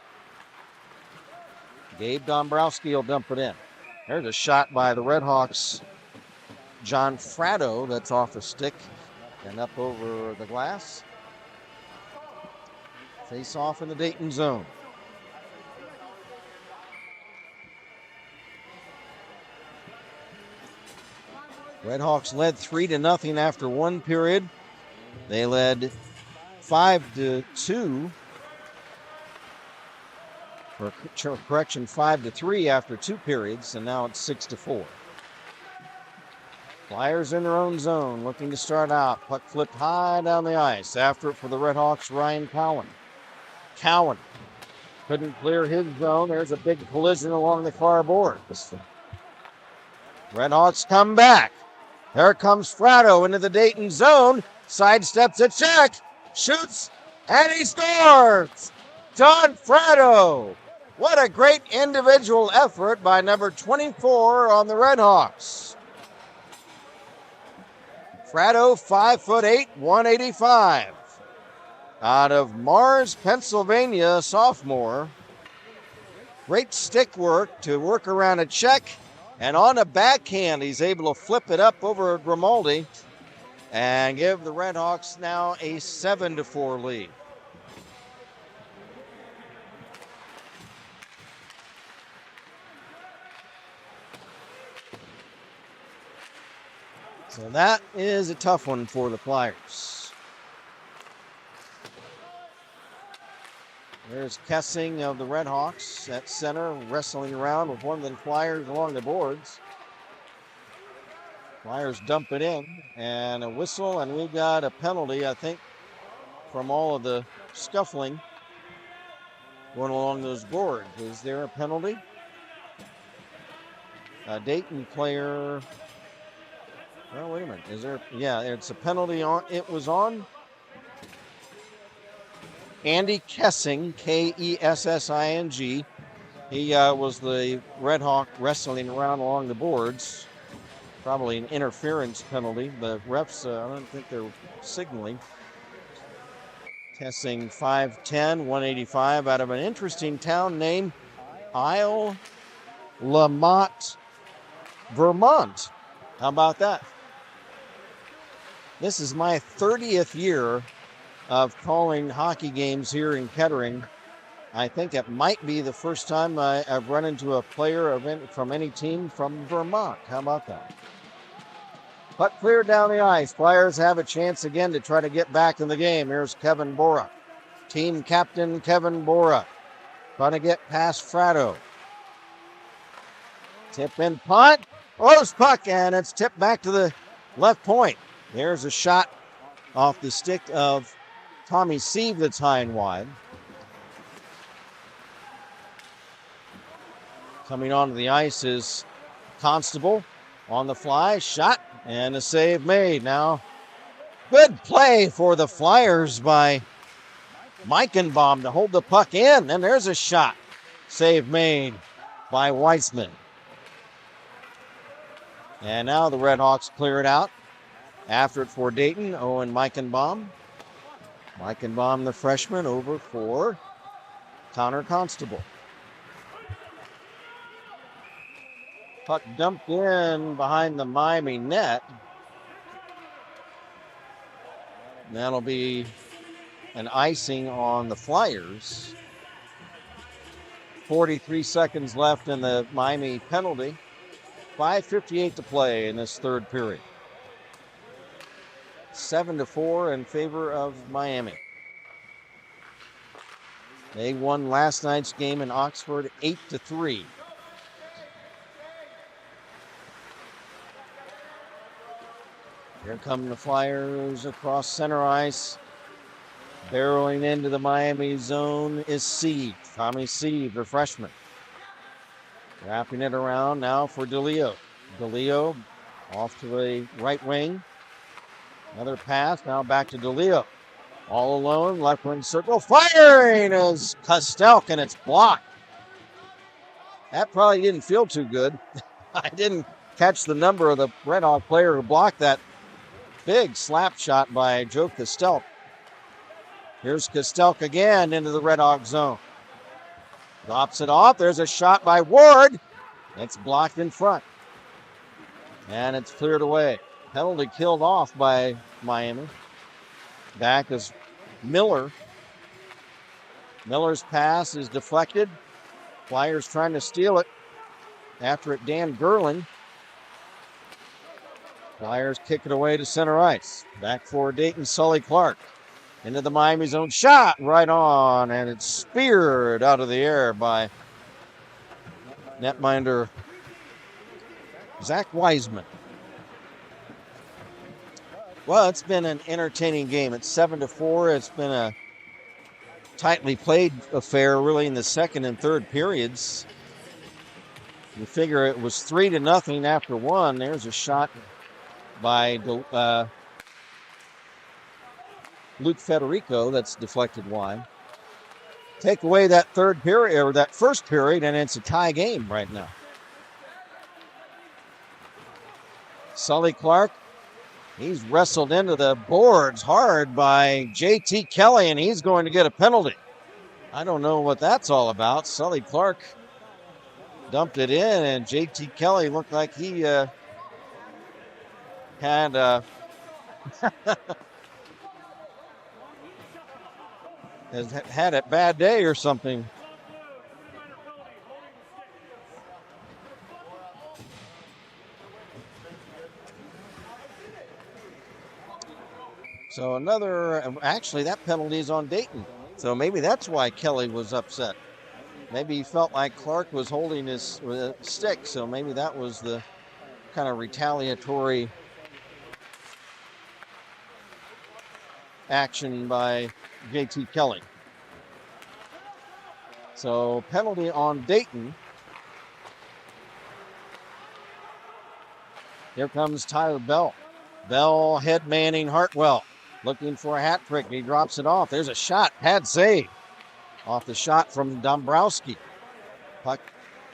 Gabe Dombrowski will dump it in. There's a shot by the Redhawks. John Fratto, that's off the stick and up over the glass. Face off in the Dayton zone. Redhawks led 3-0 after one period. They led 5-2. Or correction, 5-3 after two periods, and now it's 6-4. Flyers in their own zone, looking to start out. Puck flipped high down the ice. After it for the Redhawks, Ryan Cowan. Cowan couldn't clear his zone. There's a big collision along the far boards. Redhawks come back. There comes Fratto into the Dayton zone. Sidesteps a check. Shoots, and he scores! John Fratto! What a great individual effort by number 24 on the Redhawks. Fratto, 5'8", 185. Out of Mars, Pennsylvania, sophomore. Great stick work to work around a check. And on a backhand, he's able to flip it up over Grimaldi and give the Redhawks now a 7-4 lead. So that is a tough one for the Flyers. There's Kessing of the Redhawks at center, wrestling around with one of the Flyers along the boards. Flyers dump it in, and a whistle, and we've got a penalty, I think, from all of the scuffling going along those boards. Is there a penalty? A Dayton player... Well, wait a minute. Is there? Yeah, it's a penalty on. It was on Andy Kessing, Kessing. He was the Red Hawk wrestling around along the boards. Probably an interference penalty. The refs, I don't think they're signaling. Kessing, 5'10", 185, out of an interesting town named Isle Lamont, Vermont. How about that? This is my 30th year of calling hockey games here in Kettering. I think it might be the first time I've run into a player from any team from Vermont. How about that? Puck cleared down the ice. Flyers have a chance again to try to get back in the game. Here's Kevin Bora. Team captain Kevin Bora trying to get past Fratto. Tip in punt. Close puck, and it's tipped back to the left point. There's a shot off the stick of Tommy Sieve that's high and wide. Coming onto the ice is Constable on the fly. Shot, and a save made. Now, good play for the Flyers by Meichenbaum to hold the puck in, and there's a shot. Save made by Weissman. And now the Redhawks clear it out. After it for Dayton, Owen Meichenbaum. Meichenbaum, the freshman, over for Connor Constable. Puck dumped in behind the Miami net. And that'll be an icing on the Flyers. 43 seconds left in the Miami penalty. 5:58 to play in this third period. 7-4 in favor of Miami. They won last night's game in Oxford 8-3. Here come the Flyers across center ice. Barreling into the Miami zone is Sieve. Tommy Sieve, the freshman. Wrapping it around now for DeLeo. DeLeo off to the right wing. Another pass, now back to DeLeo. All alone, left wing circle. Firing is Kostelk, and it's blocked. That probably didn't feel too good. I didn't catch the number of the Red Hawk player who blocked that big slap shot by Joe Kostelk. Here's Kostelk again into the Red Hawk zone. Drops it off. There's a shot by Ward. It's blocked in front. And it's cleared away. Penalty killed off by Miami. Back is Miller. Miller's pass is deflected. Flyers trying to steal it. After it, Dan Gerling. Flyers kick it away to center ice. Back for Dayton, Sully Clark. Into the Miami zone. Shot right on, and it's speared out of the air by netminder Zach Wiseman. Well, it's been an entertaining game. It's 7-4. It's been a tightly played affair, really, in the second and third periods. You figure it was 3-0 after one. There's a shot by Luke Federico that's deflected wide. Take away that third period or that first period, and it's a tie game right now. Sully Clark, he's wrestled into the boards hard by JT Kelly, and he's going to get a penalty. I don't know what that's all about. Sully Clark dumped it in, and JT Kelly looked like he had has had a bad day or something. So actually that penalty is on Dayton. So maybe that's why Kelly was upset. Maybe he felt like Clark was holding his stick. So maybe that was the kind of retaliatory action by JT Kelly. So penalty on Dayton. Here comes Tyler Bell. Bell head manning Hartwell. Looking for a hat trick. He drops it off. There's a shot. Pad save. Off the shot from Dombrowski. Puck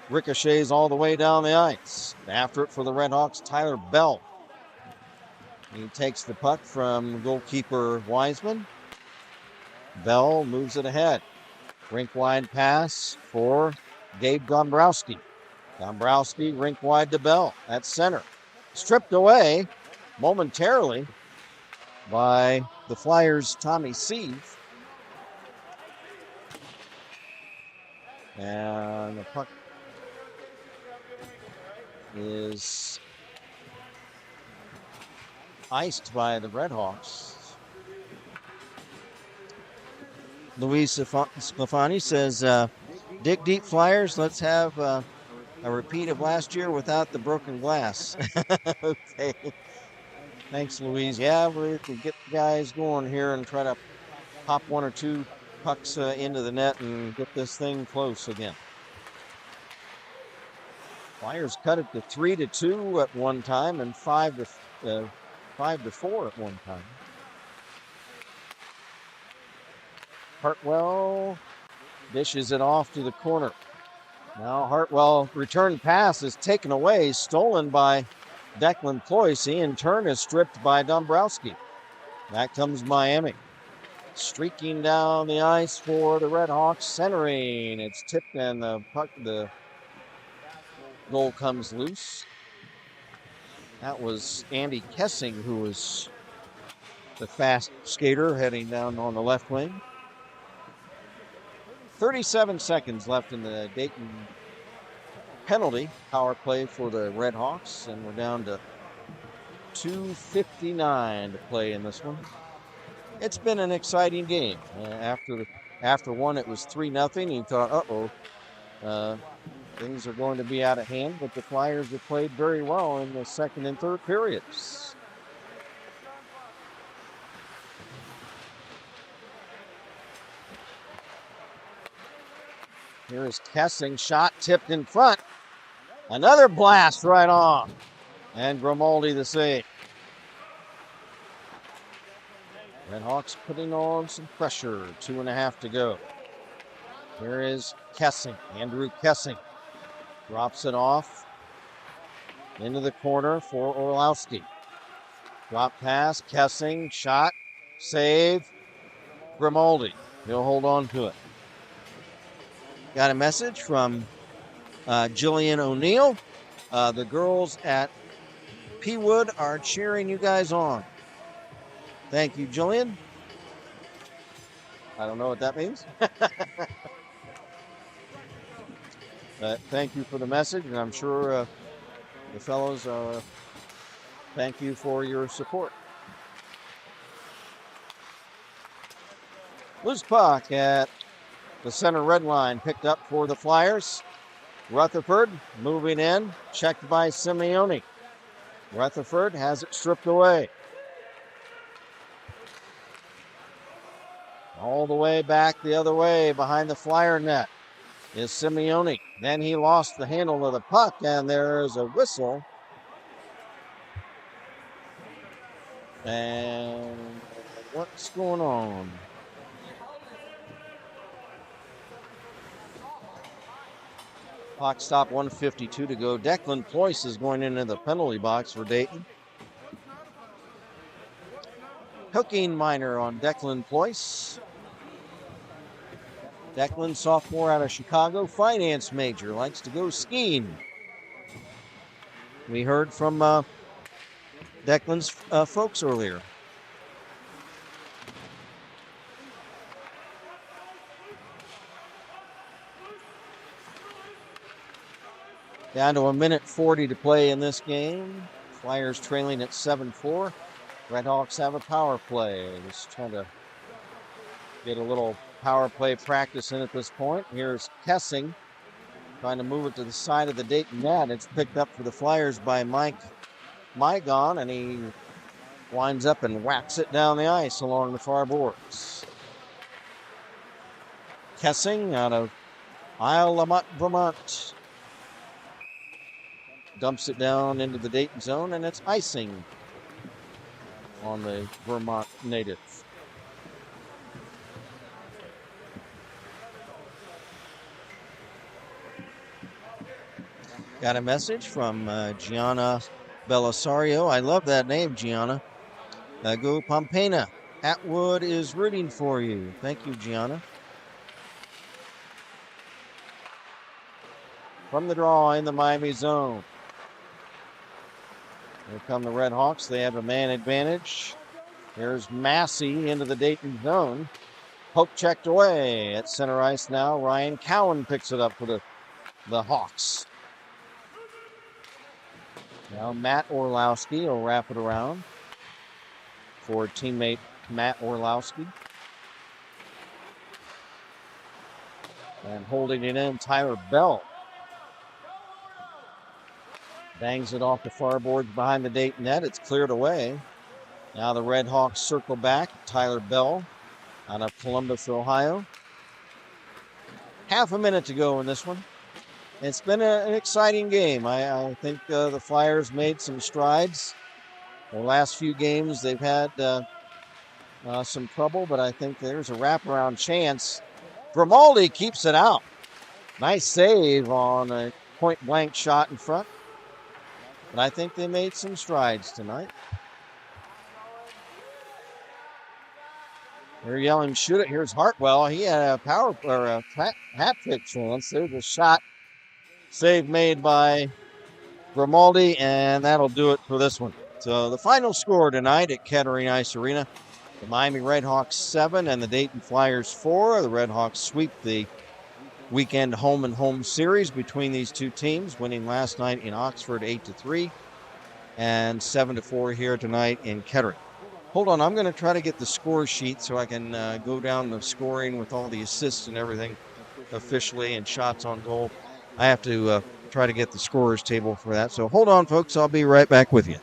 ricochets all the way down the ice. After it for the Redhawks, Tyler Bell. He takes the puck from goalkeeper Wiseman. Bell moves it ahead. Rink wide pass for Gabe Dombrowski. Dombrowski rink wide to Bell at center. Stripped away momentarily by the Flyers' Tommy Seave. And the puck is iced by the Redhawks. Luis Sclafani says, dig deep, Flyers. Let's have a repeat of last year without the broken glass. Okay. Thanks, Louise. Yeah, we can get the guys going here and try to pop one or two pucks into the net and get this thing close again. Flyers cut it to 3-2 at one time and 5-4 at one time. Hartwell dishes it off to the corner. Now Hartwell return pass is taken away, stolen by Declan Ployce. In turn is stripped by Dombrowski. Back comes Miami. Streaking down the ice for the Redhawks, centering. It's tipped and the goal comes loose. That was Andy Kessing, who was the fast skater heading down on the left wing. 37 seconds left in the Dayton penalty power play for the Redhawks, and we're down to 2:59 to play in this one. It's been an exciting game. After one, it was 3-0. You thought, things are going to be out of hand, but the Flyers have played very well in the second and third periods. Here's Kessing, shot tipped in front. Another blast right on. And Grimaldi the save. Redhawks putting on some pressure. 2.5 to go. Here is Kessing, Andrew Kessing. Drops it off into the corner for Orlowski. Drop pass, Kessing, shot, save, Grimaldi. He'll hold on to it. Got a message from Jillian O'Neill. The girls at P-Wood are cheering you guys on. Thank you, Jillian. I don't know what that means. But thank you for the message, and I'm sure the fellows are Thank you for your support. Loose puck at the center red line, picked up for the Flyers. Rutherford moving in, checked by Simeone. Rutherford has it stripped away. All the way back the other way behind the Flyer net is Simeone. Then he lost the handle of the puck, and there's a whistle. And what's going on? Clock stop, 1:52 to go. Declan Ployce is going into the penalty box for Dayton. Hooking minor on Declan Ployce. Declan, sophomore out of Chicago, finance major, likes to go skiing. We heard from Declan's folks earlier. Down to 1:40 to play in this game. Flyers trailing at 7-4. Redhawks have a power play. Just trying to get a little power play practice in at this point. Here's Kessing trying to move it to the side of the Dayton net. It's picked up for the Flyers by Mike Mygon, and he winds up and whacks it down the ice along the far boards. Kessing out of Isle Lamont, Vermont, dumps it down into the Dayton zone, and it's icing on the Vermont native. Got a message from Gianna Belisario. I love that name, Gianna. Go Pompena. Atwood is rooting for you. Thank you, Gianna. From the draw in the Miami zone. Here come the Redhawks. They have a man advantage. Here's Massey into the Dayton zone. Poke checked away at center ice now. Ryan Cowan picks it up for the Hawks. Now Matt Orlowski will wrap it around for teammate Matt Orlowski. And holding it in, Tyler Bell. Bangs it off the far boards behind the Dayton net. It's cleared away. Now the Redhawks circle back. Tyler Bell out of Columbus, Ohio. Half a minute to go in this one. It's been an exciting game. I think the Flyers made some strides. The last few games they've had some trouble, but I think there's a wraparound chance. Grimaldi keeps it out. Nice save on a point-blank shot in front. But I think they made some strides tonight. They're yelling, shoot it. Here's Hartwell. He had a hat trick chance. There's a shot. Save made by Grimaldi, and that'll do it for this one. So the final score tonight at Kettering Ice Arena, the Miami Redhawks 7 and the Dayton Flyers 4. The Redhawks sweep the weekend home-and-home series between these two teams, winning last night in Oxford 8-3 and 7-4 here tonight in Kettering. Hold on, I'm going to try to get the score sheet so I can go down the scoring with all the assists and everything officially and shots on goal. I have to try to get the scorers table for that. So hold on, folks. I'll be right back with you.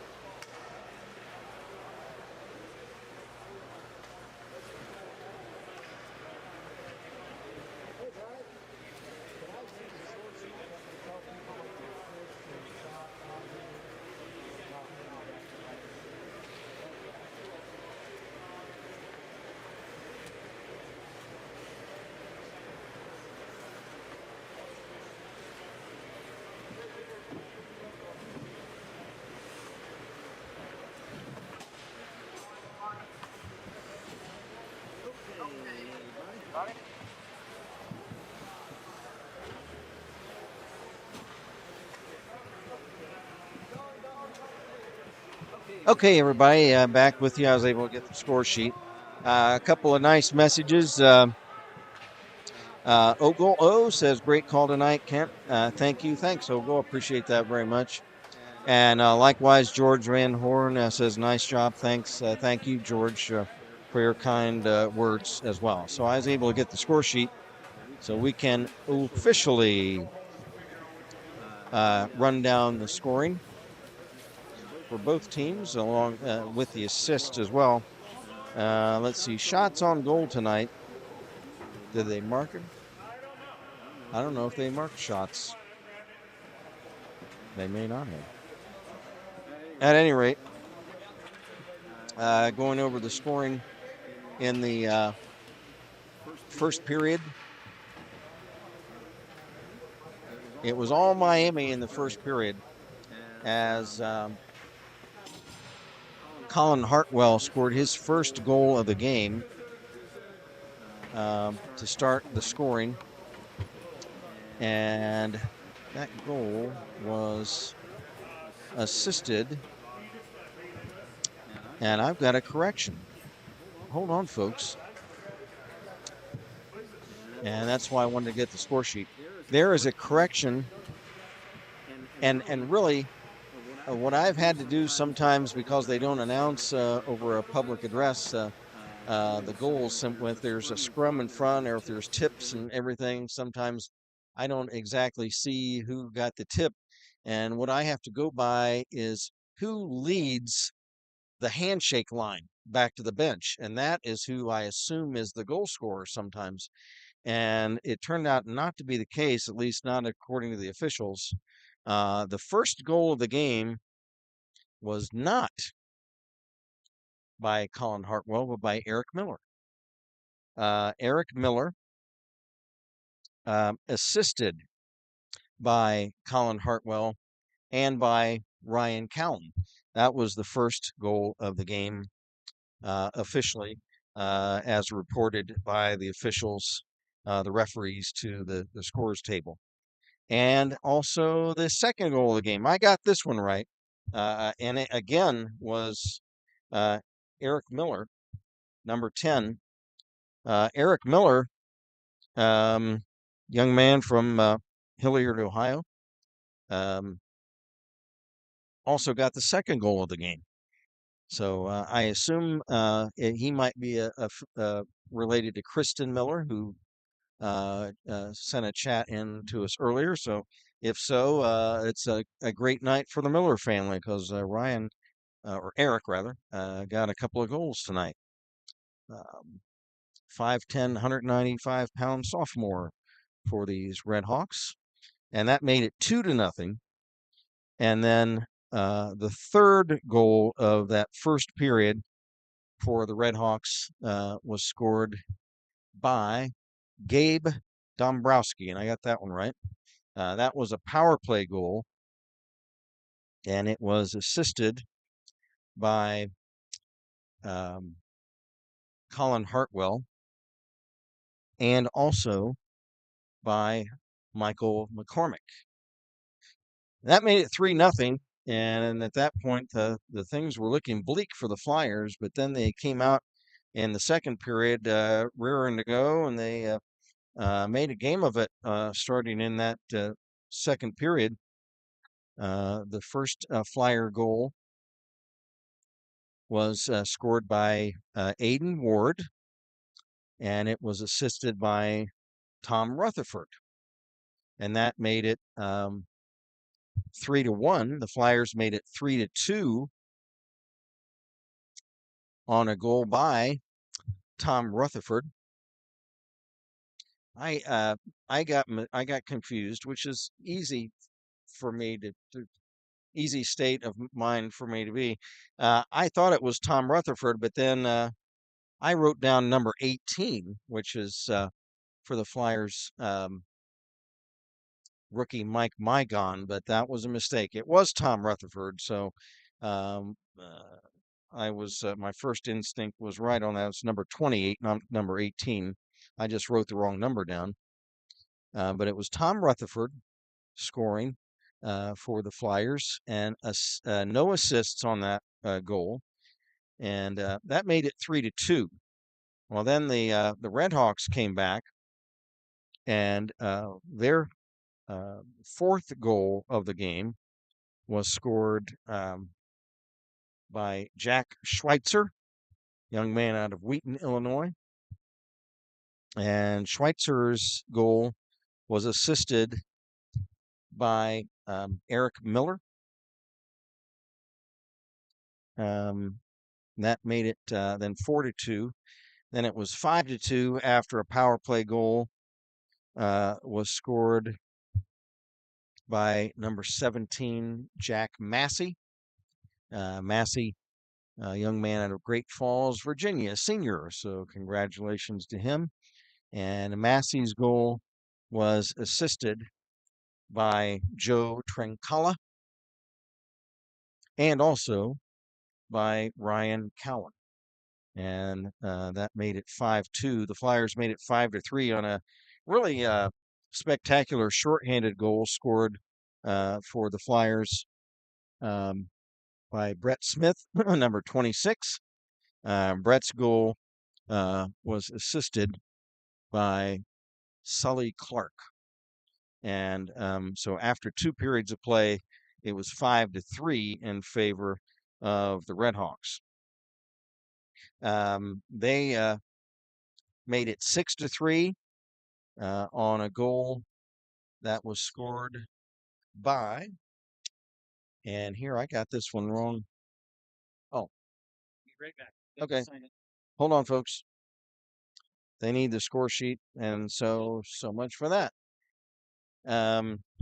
Okay, everybody, back with you. I was able to get the score sheet. A couple of nice messages. Ogle O says, great call tonight, Kent. Thank you. Thanks, Ogle. Appreciate that very much. And likewise, George Van Horn says, nice job. Thanks. Thank you, George, for your kind words as well. So I was able to get the score sheet so we can officially run down the scoring for both teams along with the assists as well. Let's see. Shots on goal tonight. Did they mark it? I don't know if they marked shots. They may not have. At any rate, going over the scoring in the first period, it was all Miami in the first period as Colin Hartwell scored his first goal of the game to start the scoring. And that goal was assisted. And I've got a correction. Hold on, folks. And that's why I wanted to get the score sheet. There is a correction. And really, what I've had to do sometimes because they don't announce over a public address the goals, if there's a scrum in front or if there's tips and everything, sometimes I don't exactly see who got the tip. And what I have to go by is who leads the handshake line back to the bench. And that is who I assume is the goal scorer sometimes. And it turned out not to be the case, at least not according to the officials. The first goal of the game was not by Colin Hartwell, but by Eric Miller. Eric Miller, assisted by Colin Hartwell and by Ryan Cowan. That was the first goal of the game officially, as reported by the officials, the referees to the scores table. And also the second goal of the game. I got this one right. And it again was Eric Miller, number 10. Eric Miller, young man from Hilliard, Ohio, also got the second goal of the game. So I assume he might be related to Kristen Miller, who sent a chat in to us earlier. So if so, it's a great night for the Miller family because Ryan, or Eric rather, got a couple of goals tonight. 5'10", 195-pound sophomore for these Redhawks. And that made it 2-0. And then the third goal of that first period for the Redhawks was scored by Gabe Dombrowski, and I got that one right. That was a power play goal, and it was assisted by Colin Hartwell and also by Michael McCormick. That made it 3-0, and at that point, the things were looking bleak for the Flyers, but then they came out in the second period, rearing to go, and they made a game of it starting in that second period. The first Flyer goal was scored by Aiden Ward, and it was assisted by Tom Rutherford. And that made it 3-1. The Flyers made it 3-2 on a goal by Tom Rutherford. I got confused, which is easy for me to easy state of mind for me to be. I thought it was Tom Rutherford, but then I wrote down number 18, which is for the Flyers rookie Mike Mygon, but that was a mistake. It was Tom Rutherford, so I was my first instinct was right on that. It's number 28, not number 18. I just wrote the wrong number down, but it was Tom Rutherford scoring for the Flyers, and no assists on that goal, and that made it 3-2. Well, then the Redhawks came back, and their fourth goal of the game was scored by Jack Schweitzer, young man out of Wheaton, Illinois. And Schweitzer's goal was assisted by Eric Miller. That made it then 4-2. Then it was 5-2 after a power play goal was scored by number 17, Jack Massey. Massey, a young man out of Great Falls, Virginia, senior. So congratulations to him. And Massey's goal was assisted by Joe Trincala and also by Ryan Cowan. And that made it 5-2. The Flyers made it 5-3 on a really spectacular shorthanded goal scored for the Flyers by Brett Smith, number 26. Brett's goal was assisted by Sully Clark. And so after 2 periods of play, it was 5-3 in favor of the Redhawks. They made it 6-3 on a goal that was scored by, and here I got this one wrong. Oh, Be right back. Okay. Sign it. Hold on, folks. They need the score sheet, and so much for that.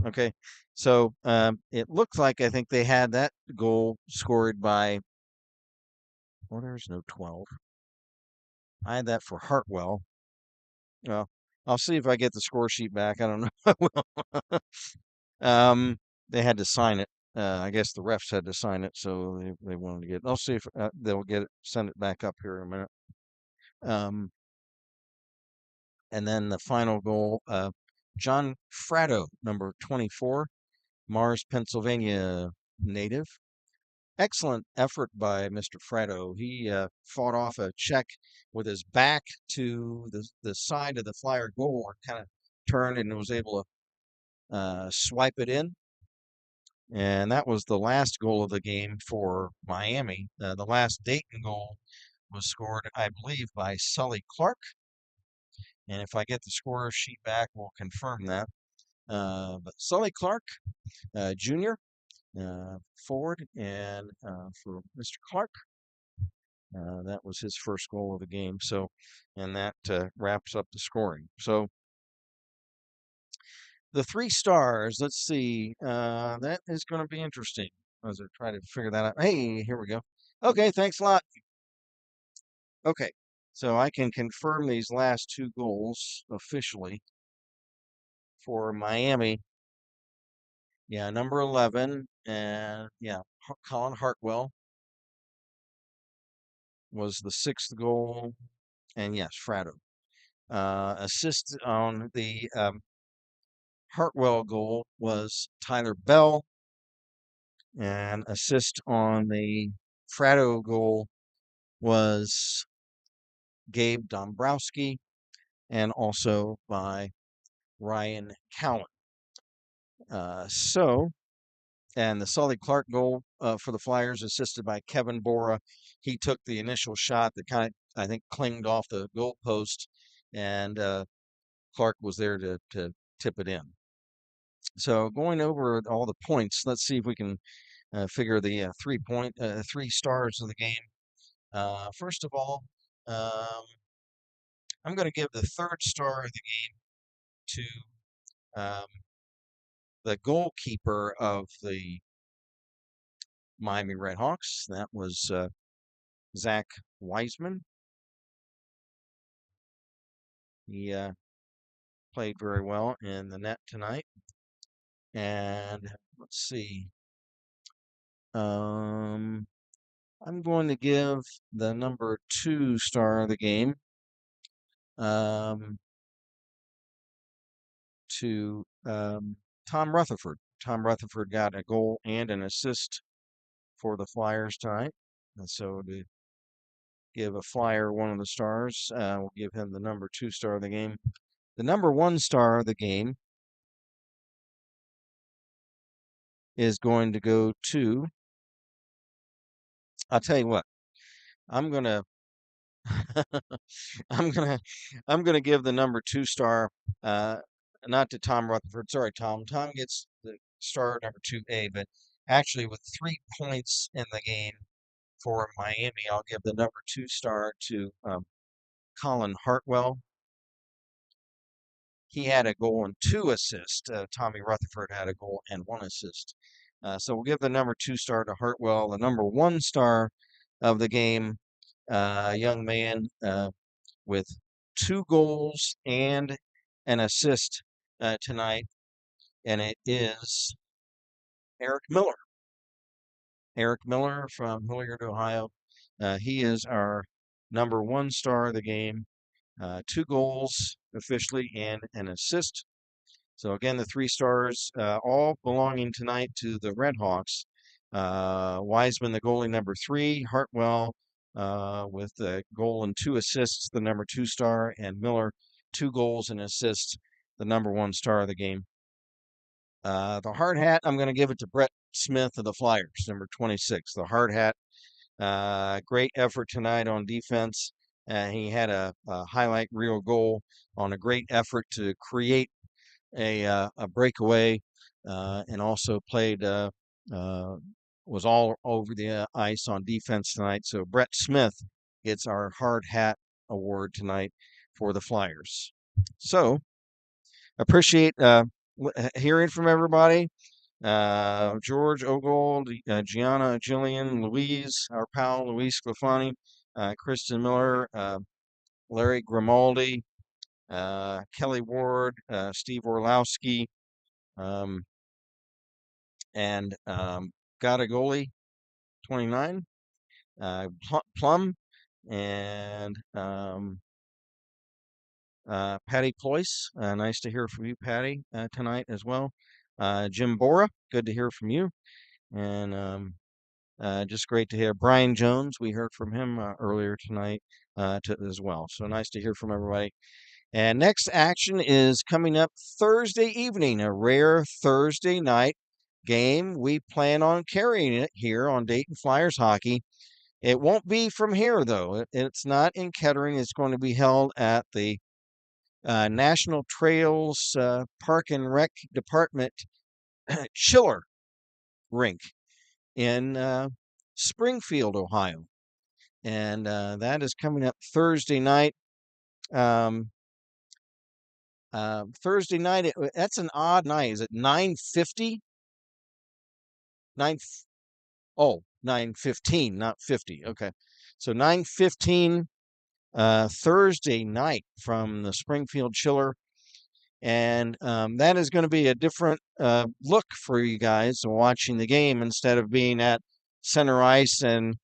Okay, so it looks like I think they had that goal scored by. Well, there's no 12. I had that for Hartwell. Well, I'll see if I get the score sheet back. I don't know if I will. They had to sign it. I guess the refs had to sign it, so they wanted to get. I'll see if they'll get it, send it back up here in a minute. And then the final goal, John Fratto, number 24, Mars, Pennsylvania native. Excellent effort by Mr. Fratto. He fought off a check with his back to the side of the Flyer goal and kind of turned and was able to swipe it in. And that was the last goal of the game for Miami. The last Dayton goal was scored, I believe, by Sully Clark. And if I get the score sheet back, we'll confirm that. But Sully Clark, Jr., forward, and for Mr. Clark, that was his first goal of the game. So, and that wraps up the scoring. So, the 3 stars, let's see, that is going to be interesting as I try to figure that out. Hey, here we go. Okay, thanks a lot. Okay, so I can confirm these last 2 goals officially for Miami. Yeah, number 11, and yeah, Colin Hartwell was the 6th goal, and yes, Fratto. Assist on the Hartwell goal was Tyler Bell, and assist on the Fratto goal was Gabe Dombrowski, and also by Ryan Cowan. And the Sully Clark goal for the Flyers, assisted by Kevin Bora. He took the initial shot that kind of, I think, clinged off the goal post, and Clark was there to tip it in. So going over all the points, let's see if we can figure the 3 stars of the game. First of all, I'm going to give the 3rd star of the game to the goalkeeper of the Miami Redhawks. That was Zach Wiseman. He played very well in the net tonight. And let's see. I'm going to give the number 2 star of the game to Tom Rutherford. Tom Rutherford got a goal and an assist for the Flyers tonight. And so to give a Flyer one of the stars, we'll give him the number 2 star of the game. The number 1 star of the game is going to go to, I'll tell you what, I'm going to I'm gonna I'm gonna give the number 2 star, uh, not to Tom Rutherford. Sorry, Tom. Tom gets the star number 2A, but actually with 3 points in the game for Miami, I'll give the number 2 star to Colin Hartwell. He had a goal and 2 assists. Tommy Rutherford had a goal and 1 assist. So we'll give the number 2 star to Hartwell. The number 1 star of the game, young man with 2 goals and an assist tonight, and it is Eric Miller. Eric Miller from Hilliard, Ohio. He is our number 1 star of the game. 2 goals officially and an assist. So again, the 3 stars all belonging tonight to the Redhawks. Wiseman, the goalie, number 3. Hartwell with a goal and 2 assists, the number 2 star, and Miller, 2 goals and assists, the number 1 star of the game. The hard hat, I'm going to give it to Brett Smith of the Flyers, number 26. The hard hat, great effort tonight on defense. He had a highlight reel goal on a great effort to create a breakaway, and also played was all over the ice on defense tonight. So Brett Smith gets our hard hat award tonight for the Flyers. So appreciate hearing from everybody. George Ogold, Gianna, Jillian, Louise, our pal Louise Sclafani, Kristen Miller, Larry Grimaldi, Kelly Ward, Steve Orlowski, and Gotta 29, Plum, and Patty Ployce. Nice to hear from you, Patty, tonight as well. Jim Bora, good to hear from you. And just great to hear Brian Jones. We heard from him earlier tonight as well. So nice to hear from everybody. And next action is coming up Thursday evening, a rare Thursday night game. We plan on carrying it here on Dayton Flyers Hockey. It won't be from here, though. It's not in Kettering. It's going to be held at the National Trails Park and Rec Department Chiller Rink in Springfield, Ohio. And that is coming up Thursday night. Thursday night, that's an odd night. Is it 9:50? 9:15, not 50. Okay. So 9:15 Thursday night from the Springfield Chiller. And that is going to be a different look for you guys watching the game instead of being at center ice and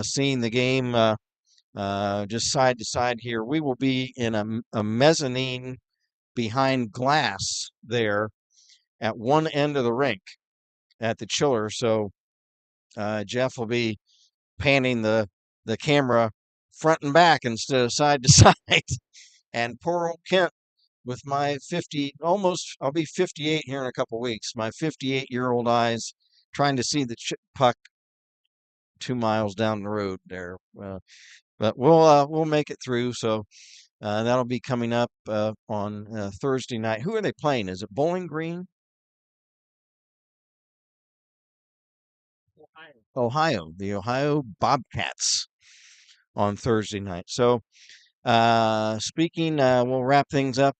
seeing the game just side to side here. We will be in a mezzanine behind glass there at one end of the rink at the Chiller. So Jeff will be panning the camera front and back instead of side to side. And poor old Kent, with my 50, almost, I'll be 58 here in a couple weeks, my 58-year-old eyes trying to see the puck 2 miles down the road there. But we'll make it through. So that'll be coming up on Thursday night. Who are they playing? Is it Bowling Green? Ohio, the Ohio Bobcats on Thursday night. So speaking, we'll wrap things up.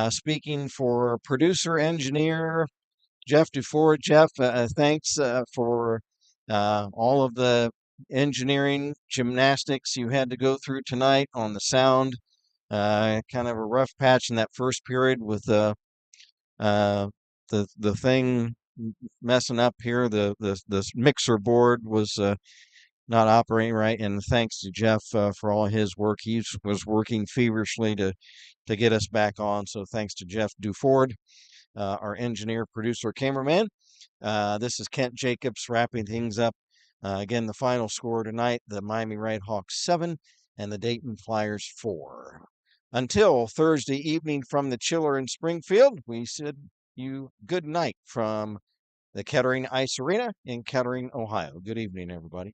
Speaking for producer engineer Jeff Duford. Jeff, thanks for all of the engineering gymnastics you had to go through tonight on the sound. Kind of a rough patch in that first period with the thing messing up here. The mixer board was not operating right, and thanks to Jeff for all his work. He was working feverishly to get us back on. So thanks to Jeff Duford, our engineer, producer, cameraman. This is Kent Jacobs wrapping things up. Again, the final score tonight: the Miami Redhawks 7 and the Dayton Flyers 4. Until Thursday evening from the Chiller in Springfield, we said you good night from the Kettering Ice Arena in Kettering, Ohio. Good evening, everybody.